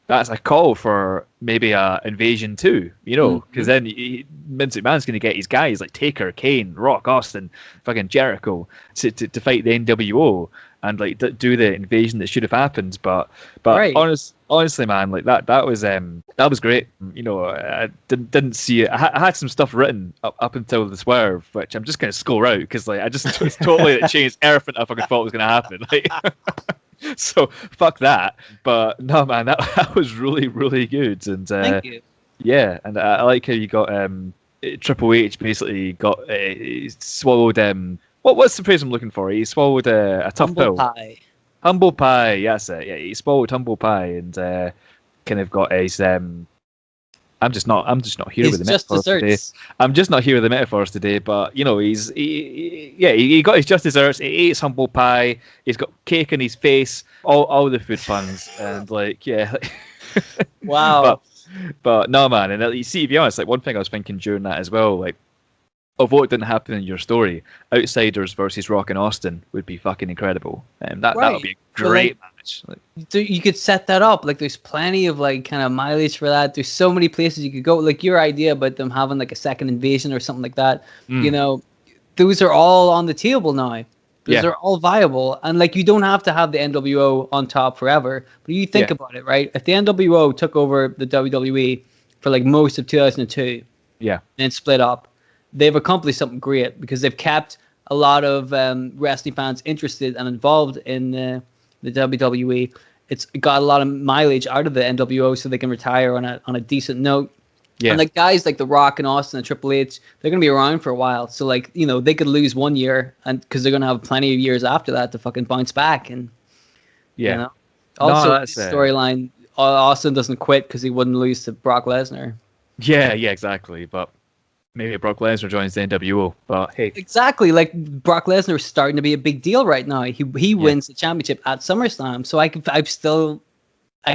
that's a call for maybe a invasion too, because then Vince McMahon's going to get his guys like Taker, Kane, Rock, Austin, fucking Jericho to fight the nWo and like do the invasion that should have happened. But right. honestly, man, like that was great. I didn't see it. I had some stuff written up until the swerve, which I'm just going to score out because like I just it's totally changed everything I fucking thought was going to happen. Like. So fuck that, but no man, that was really really good, and thank you. Yeah, and I like how you got Triple H basically got swallowed what's the phrase I'm looking for? He swallowed a tough pill. Humble pie, that's it. Yeah, he swallowed humble pie and kind of got his I'm just not here with the metaphors today. I'm just not here with the metaphors today. But he got his just desserts. He ate his humble pie. He's got cake in his face. All the food puns and like yeah. Wow. But no man, and you see, to be honest, like one thing I was thinking during that as well, like of what didn't happen in your story, Outsiders versus Rock and Austin would be fucking incredible, and that would be a great match. Like, you could set that up. Like, there's plenty of like kind of mileage for that. There's so many places you could go. Like your idea about them having like a second invasion or something like that. Those are all on the table now. because they're all viable, and like you don't have to have the NWO on top forever. But you think about it, right? If the NWO took over the WWE for like most of 2002, and split up, they've accomplished something great because they've kept a lot of wrestling fans interested and involved in the WWE. It's got a lot of mileage out of the NWO, so they can retire on a decent note. Yeah. And like guys like The Rock and Austin and Triple H, they're gonna be around for a while. So like, you know, they could lose 1 year, and because they're gonna have plenty of years after that to fucking bounce back. And you know, also storyline, Austin doesn't quit because he wouldn't lose to Brock Lesnar. Yeah, exactly. But maybe Brock Lesnar joins the NWO. But hey, exactly. Like Brock Lesnar is starting to be a big deal right now. He wins the championship at SummerSlam, so I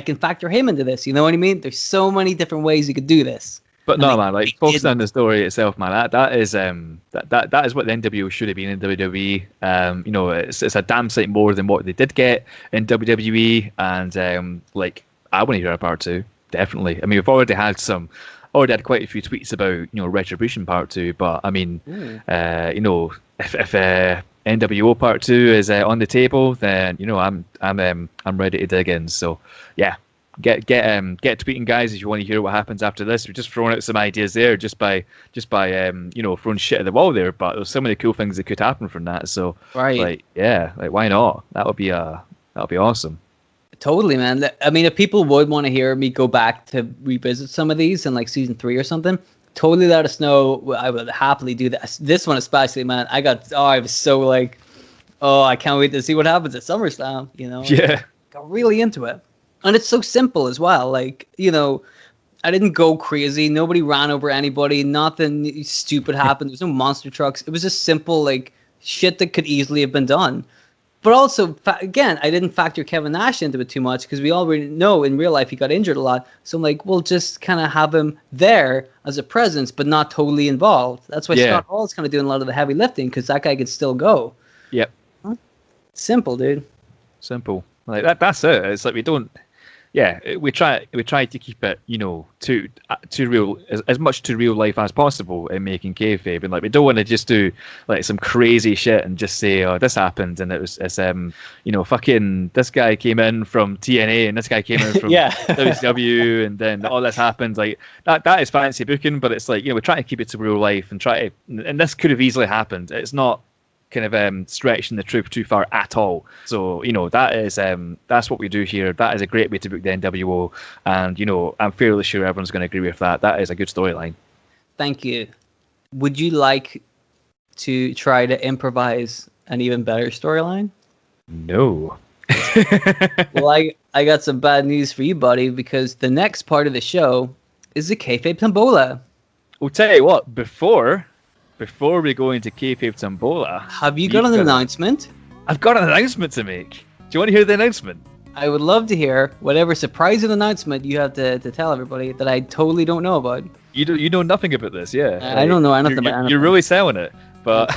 can factor him into this. You know what I mean? There's so many different ways you could do this. But no, man, like focusing on the story itself, man. That is that is what the NWO should have been in WWE. You know, it's a damn sight more than what they did get in WWE, and like I want to hear a part 2, definitely. I mean, we've already had quite a few tweets about, you know, Retribution Part 2, but I mean, you know, if NWO Part 2 is on the table, then you know I'm ready to dig in. So yeah, get tweeting, guys, if you want to hear what happens after this. We're just throwing out some ideas there, just by you know, throwing shit at the wall there. But there's so many cool things that could happen from that. So like why not? That would be awesome. Totally, man. I mean, if people would want to hear me go back to revisit some of these in like season 3 or something, totally let us know. I would happily do that. This one especially, man. I was so like, I can't wait to see what happens at SummerSlam. You know, got really into it, and it's so simple as well. Like, you know, I didn't go crazy. Nobody ran over anybody. Nothing stupid happened. There was no monster trucks. It was just simple like shit that could easily have been done. But also, again, I didn't factor Kevin Nash into it too much because we already know in real life he got injured a lot. So I'm like, we'll just kind of have him there as a presence, but not totally involved. That's why Scott Hall's kind of doing a lot of the heavy lifting, because that guy can still go. Yep. Simple, dude. Simple. Like that's it. It's like we don't. Yeah, we try to keep it, you know, to real, as much to real life as possible in Making Kayfabe, and like we don't want to just do like some crazy shit and just say, oh, this happened and it's you know, fucking this guy came in from TNA and this guy came in from WCW and then all this happened. Like that is fancy booking, but it's like, you know, we're trying to keep it to real life and and this could have easily happened. It's not kind of stretching the truth too far at all. So, you know, that's what we do here. That is a great way to book the NWO, and you know, I'm fairly sure everyone's going to agree with that. That is a good storyline. Thank you. Would you like to try to improvise an even better storyline? No. Well, I got some bad news for you, buddy, because the next part of the show is the Kayfabe Tombola. I'll tell you what, before we go into Kayfabe Tombola, have you got an announcement? I've got an announcement to make. Do you want to hear the announcement? I would love to hear whatever surprising announcement you have to tell everybody that I totally don't know about. You know nothing about this, yeah? I don't know anything about anything. You're really selling it, but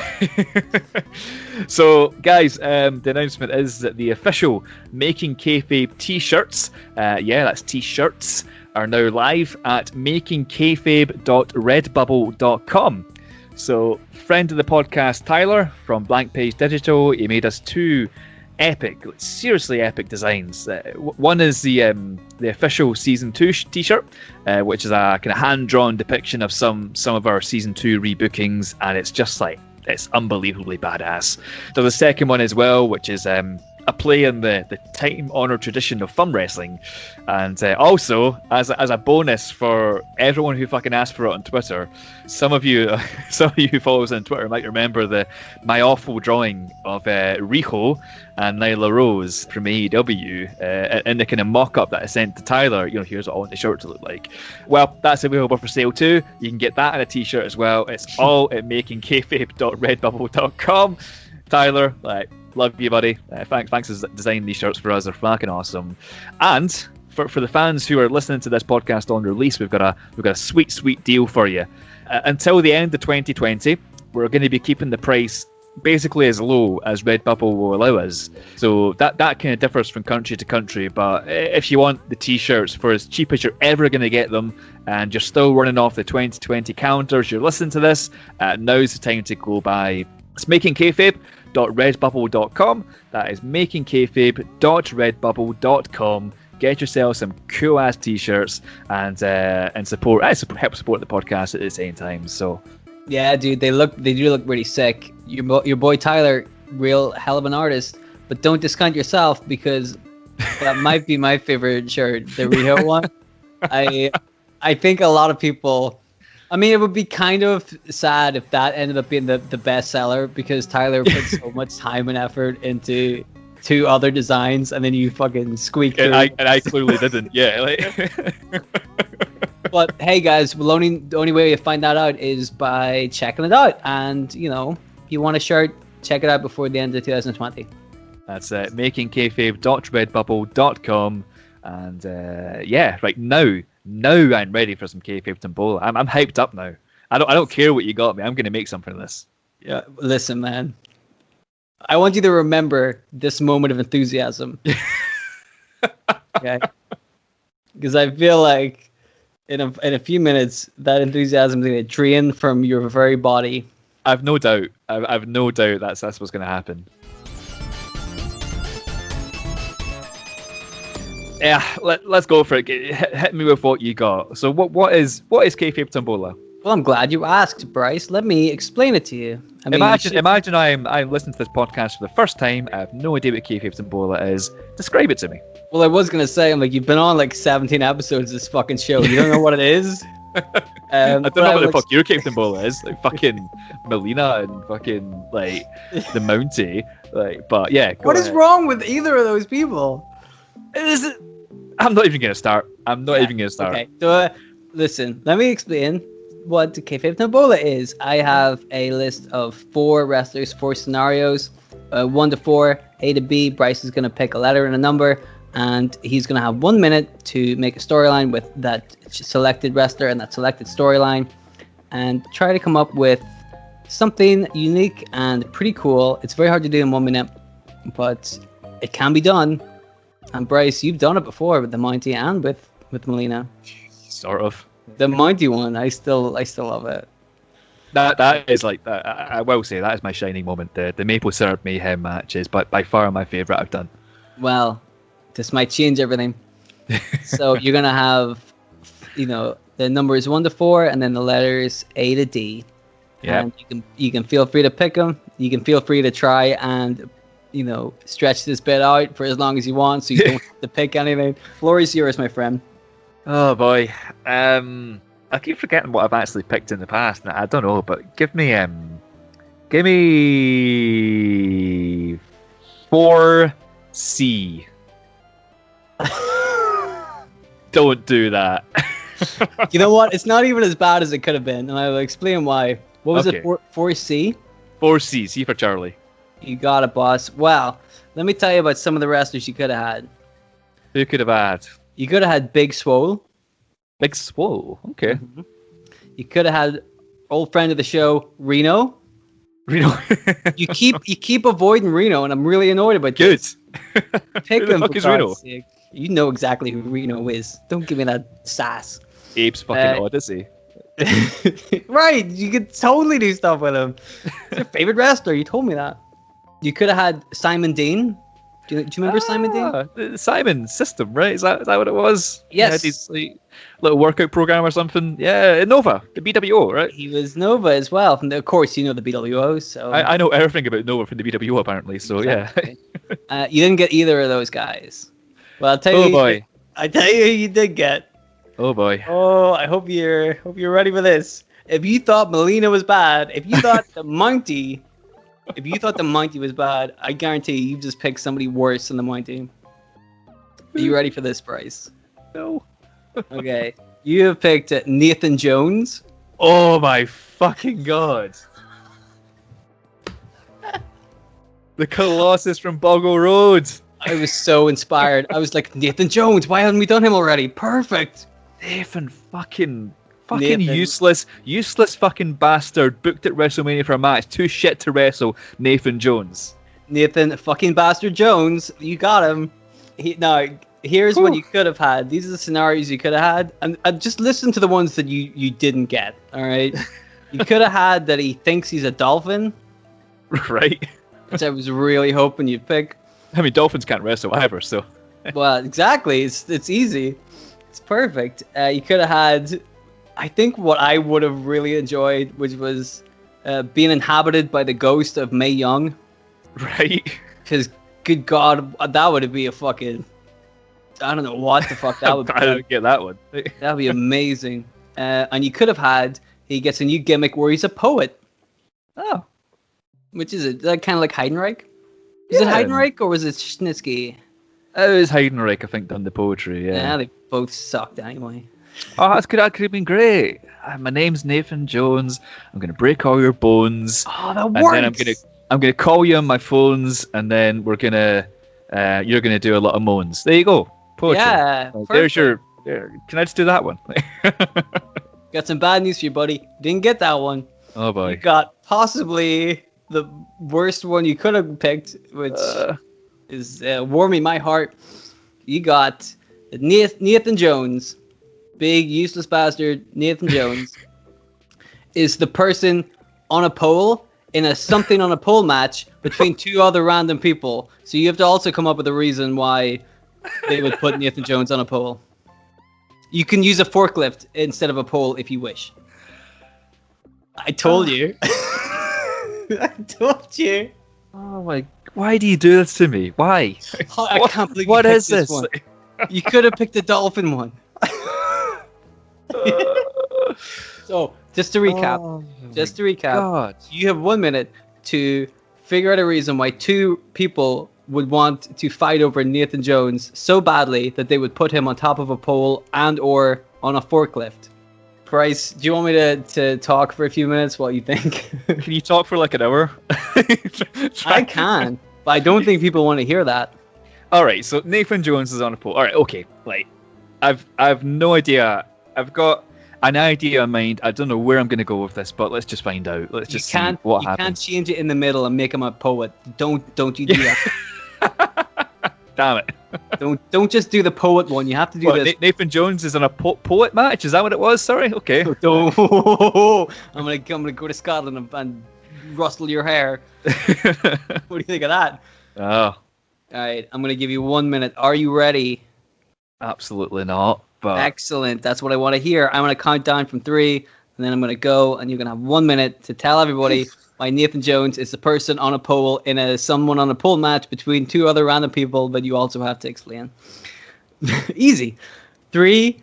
so guys, the announcement is that the official Making Kayfabe t-shirts, that's t-shirts, are now live at makingkayfabe.redbubble.com. So, friend of the podcast, Tyler from Blank Page Digital, he made us 2 epic, seriously epic designs. One is the official Season 2 t-shirt, which is a kind of hand-drawn depiction of some of our Season 2 rebookings, and it's just like, it's unbelievably badass. There's a second one as well, which is a play in the time-honoured tradition of thumb wrestling, and also as a bonus for everyone who fucking asked for it on Twitter, some of you who follow us on Twitter might remember my awful drawing of Riho and Nyla Rose from AEW in the kind of mock-up that I sent to Tyler. You know, here's what I want the shirt to look like. Well, that's available for sale too. You can get that in a t-shirt as well. It's all at makingkayfabe.redbubble.com. Tyler, love you, buddy. Thanks for designing these shirts for us. They're fucking awesome. And for the fans who are listening to this podcast on release, we've got a sweet deal for you. Until the end of 2020, we're going to be keeping the price basically as low as Redbubble will allow us. So that kind of differs from country to country. But if you want the t-shirts for as cheap as you're ever going to get them, and you're still running off the 2020 calendars, you're listening to this, now's the time to go buy. It's makingkayfabe.redbubble.com. makingkayfabe.redbubble.com. That is makingkayfabe.redbubble.com. Get yourself some cool ass t-shirts and help support the podcast at the same time. So yeah, dude, they do look really sick. Your boy Tyler, real hell of an artist, but don't discount yourself because that might be my favorite shirt, the Riho one. I think a lot of people. I mean, it would be kind of sad if that ended up being the best seller because Tyler put so much time and effort into 2 other designs, and then you fucking squeaked through. And I clearly didn't. Yeah. But hey, guys, the only way you find that out is by checking it out. And you know, if you want a shirt, check it out before the end of 2020. That's makingkayfabe.redbubble.com. And right now I'm ready for some kayfabe tombola. I'm hyped up now. I don't care what you got me. I'm gonna make something of this. Yeah, listen, man. I want you to remember this moment of enthusiasm. Okay, because I feel like in a few minutes that enthusiasm is gonna drain from your very body. I've no doubt. I've no doubt that's what's gonna happen. Yeah, let's go for it. Hit me with what you got. So what is kayfabe tombola? Well, I'm glad you asked, Bryce. Let me explain it to you. Imagine I'm listening to this podcast for the first time. I have no idea what kayfabe tombola is. Describe it to me. Well, I was gonna say, you've been on like 17 episodes of this fucking show. You don't know what it is. I don't know what the fuck your kayfabe tombola is. Like fucking Melina and fucking like the Mountie. But yeah. What is wrong with either of those people? I'm not even gonna start. Okay. So listen, let me explain what kayfabe tombola is. I have a list of 4 wrestlers, 4 scenarios, 1 to 4, A to B. Bryce is gonna pick a letter and a number, and he's gonna have 1 minute to make a storyline with that selected wrestler and that selected storyline, and try to come up with something unique and pretty cool. It's very hard to do in 1 minute, but it can be done. And Bryce, you've done it before with the Mountie and with Melina. Sort of. The Mountie one, I still love it. That is like I will say that is my shining moment. The Maple Syrup Mayhem match is by far my favourite I've done. Well, this might change everything. So you're gonna have, the numbers 1 to 4, and then the letters A to D. Yeah. And you can feel free to pick them. You can feel free to try and stretch this bit out for as long as you want, so you don't have to pick anything. Floor is yours, my friend. Oh boy, I keep forgetting what I've actually picked in the past. I don't know, but give me 4C. Don't do that. You know what? It's not even as bad as it could have been, and I will explain why. What was it? 4C? 4C. C for Charlie. You got it, boss. Well, let me tell you about some of the wrestlers you could have had. Who could have had? You could have had Big Swole. Big Swole? Okay. Mm-hmm. You could have had old friend of the show, Reno. Reno. you keep avoiding Reno, and I'm really annoyed about this. Good. Pick Who the him fuck is Reno? Sake. You know exactly who Reno is. Don't give me that sass. Abe's fucking Odyssey. Right, you could totally do stuff with him. He's your favorite wrestler. You told me that. You could have had Simon Dean. Do you remember Simon Dean? Simon System, right? Is that what it was? Yes. He had his little workout program or something. Yeah, Nova, the BWO, right? He was Nova as well. Of course, you know the BWO. So I know everything about Nova from the BWO apparently. So exactly. Yeah. You didn't get either of those guys. Well, I'll tell you. Oh boy. I tell you who you did get. Oh boy. Oh, I hope you're ready for this. If you thought Melina was bad, if you thought the Mountie was bad, I guarantee you just picked somebody worse than the Mountie. Are you ready for this, Bryce? No. Okay. You have picked Nathan Jones. Oh my fucking god. The Colossus from Boggle Road. I was so inspired. I was like, Nathan Jones, why haven't we done him already? Perfect. Nathan fucking useless fucking bastard booked at WrestleMania for a match. Too shit to wrestle. Nathan Jones. Nathan fucking bastard Jones. You got him. Here's what you could have had. These are the scenarios you could have had. And just listen to the ones that you didn't get. All right. You could have had that he thinks he's a dolphin. Right. which I was really hoping you'd pick. I mean, dolphins can't wrestle either, so. Well, exactly. It's easy. It's perfect. You could have had, I think, what I would have really enjoyed, which was being inhabited by the ghost of Mae Young. Right. Because, good God, that would be a fucking... I don't know what the fuck that would be. I don't get that one. That would be amazing. And you could have had, he gets a new gimmick where he's a poet. Oh. Which is it? Like, kind of like Heidenreich? Is it Heidenreich or was it Schnitzky? It was Heidenreich, I think, done the poetry, yeah. Yeah, they both sucked anyway. Oh, that could have been great. My name's Nathan Jones. I'm going to break all your bones. Oh, that works! And then I'm gonna call you on my phones, and then you're gonna do a lot of moans. There you go. Poetry. Yeah. There's your. Can I just do that one? Got some bad news for you, buddy. Didn't get that one. Oh boy. You got possibly the worst one you could have picked, which is warming my heart. You got Nathan Jones, big useless bastard. Nathan Jones is the person on a pole in a something on a pole match between two other random people. So you have to also come up with a reason why they would put Nathan Jones on a pole. You can use a forklift instead of a pole if you wish. I told you. I told you. Oh my! Why do you do this to me? Why? I can't believe what you is picked this? One. You could have picked the dolphin one. So, just to recap, God. you have 1 minute to figure out a reason why two people would want to fight over Nathan Jones so badly that they would put him on top of a pole and or on a forklift. Bryce, do you want me to talk for a few minutes while you think? Can you talk for like an hour? I can, but I don't think people want to hear that. All right, so Nathan Jones is on a pole. All right, okay. Like, I've no idea. I've got an idea in mind. I don't know where I'm going to go with this, but let's just find out. Let's just see what happens. You can't change it in the middle and make him a poet. Don't you do that. Damn it. Don't just do the poet one. You have to do this. Nathan Jones is on a poet match? Is that what it was? Sorry. Okay. I'm gonna go to Scotland and rustle your hair. What do you think of that? Oh. All right. I'm gonna give you 1 minute. Are you ready? Absolutely not. But excellent. That's what I want to hear. I'm gonna count down from 3, and then I'm gonna go, and you're gonna have 1 minute to tell everybody why Nathan Jones is the person on a pole in a someone on a pole match between two other random people, but you also have to explain. Easy. 3.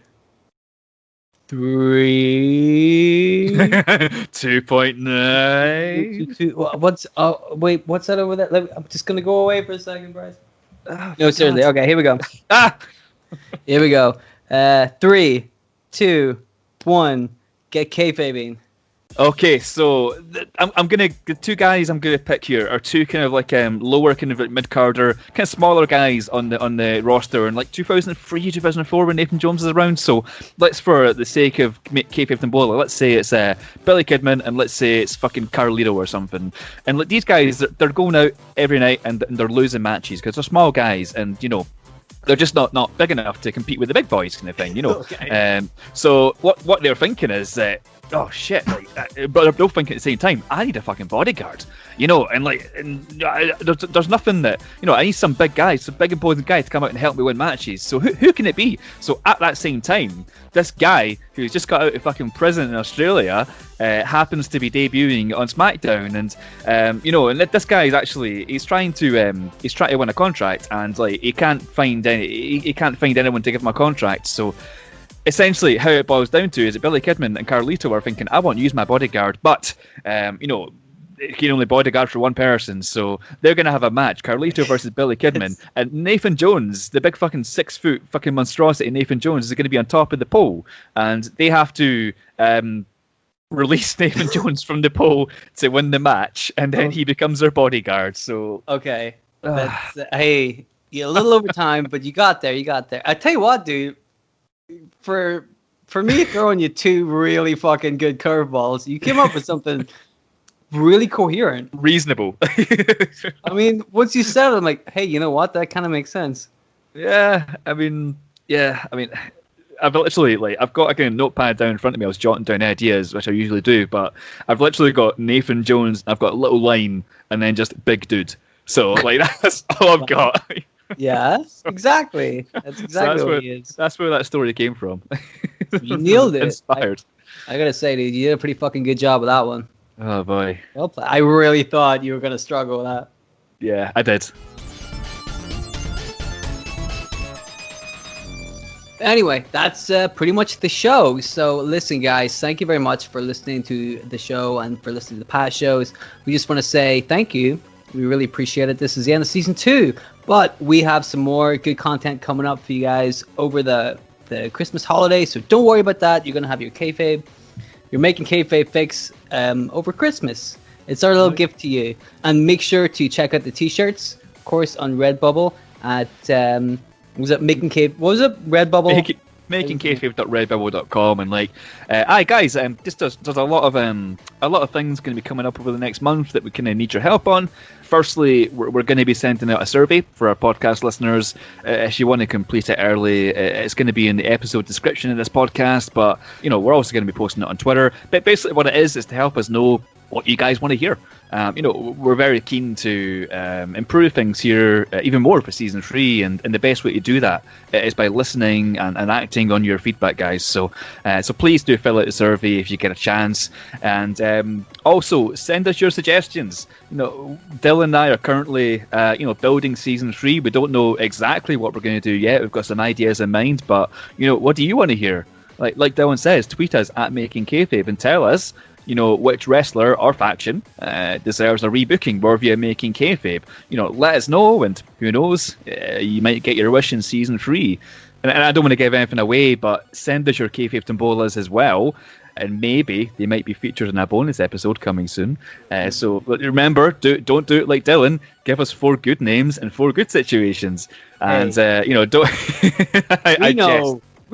2.9. What's wait? What's that over there? I'm just gonna go away for a second, Bryce. No, seriously. Okay, here we go. Here we go. 3, 2, 1. Get kayfabing. Okay, so I'm gonna the two guys I'm gonna pick here are two kind of like lower kind of like mid-carder, kind of smaller guys on the roster in like 2003, 2004 when Nathan Jones is around. So let's, for the sake of kayfabe and boiler, let's say it's Billy Kidman and let's say it's fucking Carlito or something. And like these guys, they're going out every night and they're losing matches because they're small guys and you know. They're just not big enough to compete with the big boys, kind of thing, you know. Okay. So what they're thinking is that, oh shit, like, but they're both thinking at the same time, I need a fucking bodyguard, you know, and there's nothing that, you know, I need some big guys, some big important guy to come out and help me win matches. So who can it be? So at that same time, this guy who's just got out of fucking prison in Australia happens to be debuting on SmackDown, and you know, and this guy is actually he's trying to win a contract, and like he can't find anyone to give him a contract. So essentially, how it boils down to is that Billy Kidman and Carlito are thinking, I want to use my bodyguard, but you know, you can only bodyguard for one person, so they're going to have a match, Carlito versus Billy Kidman, and Nathan Jones, the big fucking 6 foot fucking monstrosity Nathan Jones, is going to be on top of the pole, and they have to release Nathan Jones from the pole to win the match, and then he becomes their bodyguard. So okay, hey, you're a little over time, but you got there. I tell you what, dude, for me throwing you two really fucking good curveballs, you came up with something really coherent, reasonable. I mean, once you said it, I'm like, hey, you know what? That kind of makes sense. Yeah, I mean, I've literally, like, I've got a kind of notepad down in front of me. I was jotting down ideas, which I usually do, but I've literally got Nathan Jones. I've got a little line, and then just big dude. So, like, that's all I've got. Yeah, exactly. That's exactly so what he is. That's where that story came from. You nailed it. Inspired. I gotta say, dude, you did a pretty fucking good job with that one. Oh boy. Well played. I really thought you were gonna struggle with that. Yeah, I did. Anyway, that's pretty much the show. So listen, guys, thank you very much for listening to the show and for listening to the past shows. We just want to say thank you. We really appreciate it. This is the end of season 2, but we have some more good content coming up for you guys over the Christmas holiday. So don't worry about that. You're going to have your kayfabe. You're making kayfabe fix over Christmas. It's our little gift to you. And make sure to check out the t-shirts, of course, on Redbubble at... was it Making Kayfabe? What was it? Redbubble? MakingKayfabe.redbubble.com. And like, guys, just there's a lot of things going to be coming up over the next month that we kind of need your help on. Firstly, we're going to be sending out a survey for our podcast listeners. If you want to complete it early, it's going to be in the episode description of this podcast. But we're also going to be posting it on Twitter. But basically, what it is to help us know what you guys want to hear. We're very keen to improve things here even more for season 3, and the best way to do that is by listening and acting on your feedback, guys. So please do fill out the survey if you get a chance, and also send us your suggestions. Dylan and I are currently building season 3. We don't know exactly what we're going to do yet. We've got some ideas in mind, but what do you want to hear? Like Dylan says, tweet us at Making Kayfabe and tell us which wrestler or faction deserves a rebooking worthy of Making Kayfabe. Let us know, and who knows, you might get your wish in season 3. And I don't want to give anything away, but send us your Kayfabe Tombolas as well, and maybe they might be featured in a bonus episode coming soon. So remember, don't do it like Dylan. Give us 4 good names and 4 good situations. And don't.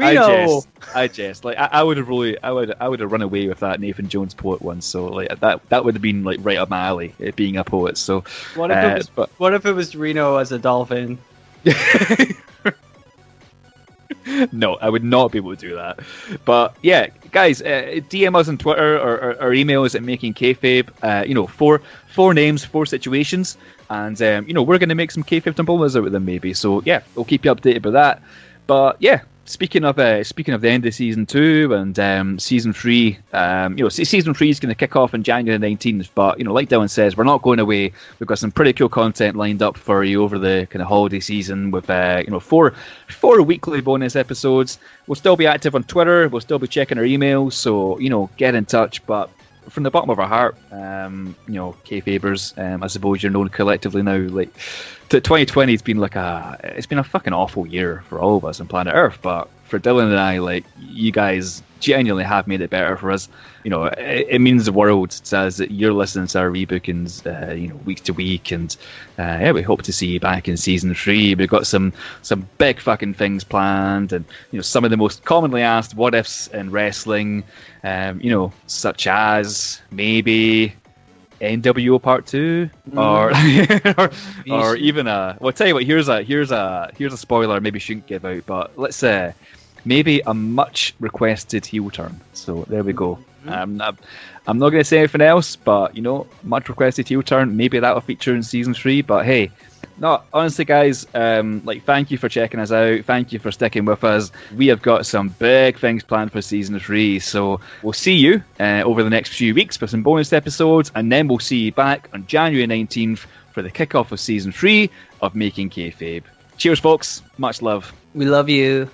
I jest. Like I would have run away with that Nathan Jones poet one. So like that would have been like right up my alley, being a poet. So what if it was Reno as a dolphin? No, I would not be able to do that. But yeah, guys, DM us on Twitter or email us at Making Kayfabe. 4 names, 4 situations, and we're going to make some Kayfabe Tombolas out of them maybe. So yeah, we'll keep you updated with that. But yeah. Speaking of the end of season 2 and season 3, season 3 is going to kick off on January 19th. But like Dylan says, we're not going away. We've got some pretty cool content lined up for you over the kind of holiday season with 4 weekly bonus episodes. We'll still be active on Twitter. We'll still be checking our emails. So get in touch. But from the bottom of our heart, Kayfabers, I suppose you're known collectively now. Like 2020 has been it's been a fucking awful year for all of us on planet Earth, but for Dylan and I, like, you guys genuinely have made it better for us. It means the world to us that you're listening to our rebookings, week to week, and we hope to see you back in season 3. We've got some big fucking things planned, and some of the most commonly asked what ifs in wrestling, such as maybe nWo Part 2, or even well, tell you what, here's a spoiler maybe shouldn't give out, but let's say maybe a much requested heel turn. So there we go. I'm not going to say anything else, but much requested heel turn, maybe that'll feature in season 3. But hey, no, honestly, guys, thank you for checking us out. Thank you for sticking with us. We have got some big things planned for season 3, so we'll see you over the next few weeks for some bonus episodes, and then we'll see you back on January 19th for the kickoff of season 3 of Making Kayfabe. Cheers, folks. Much love. We love you.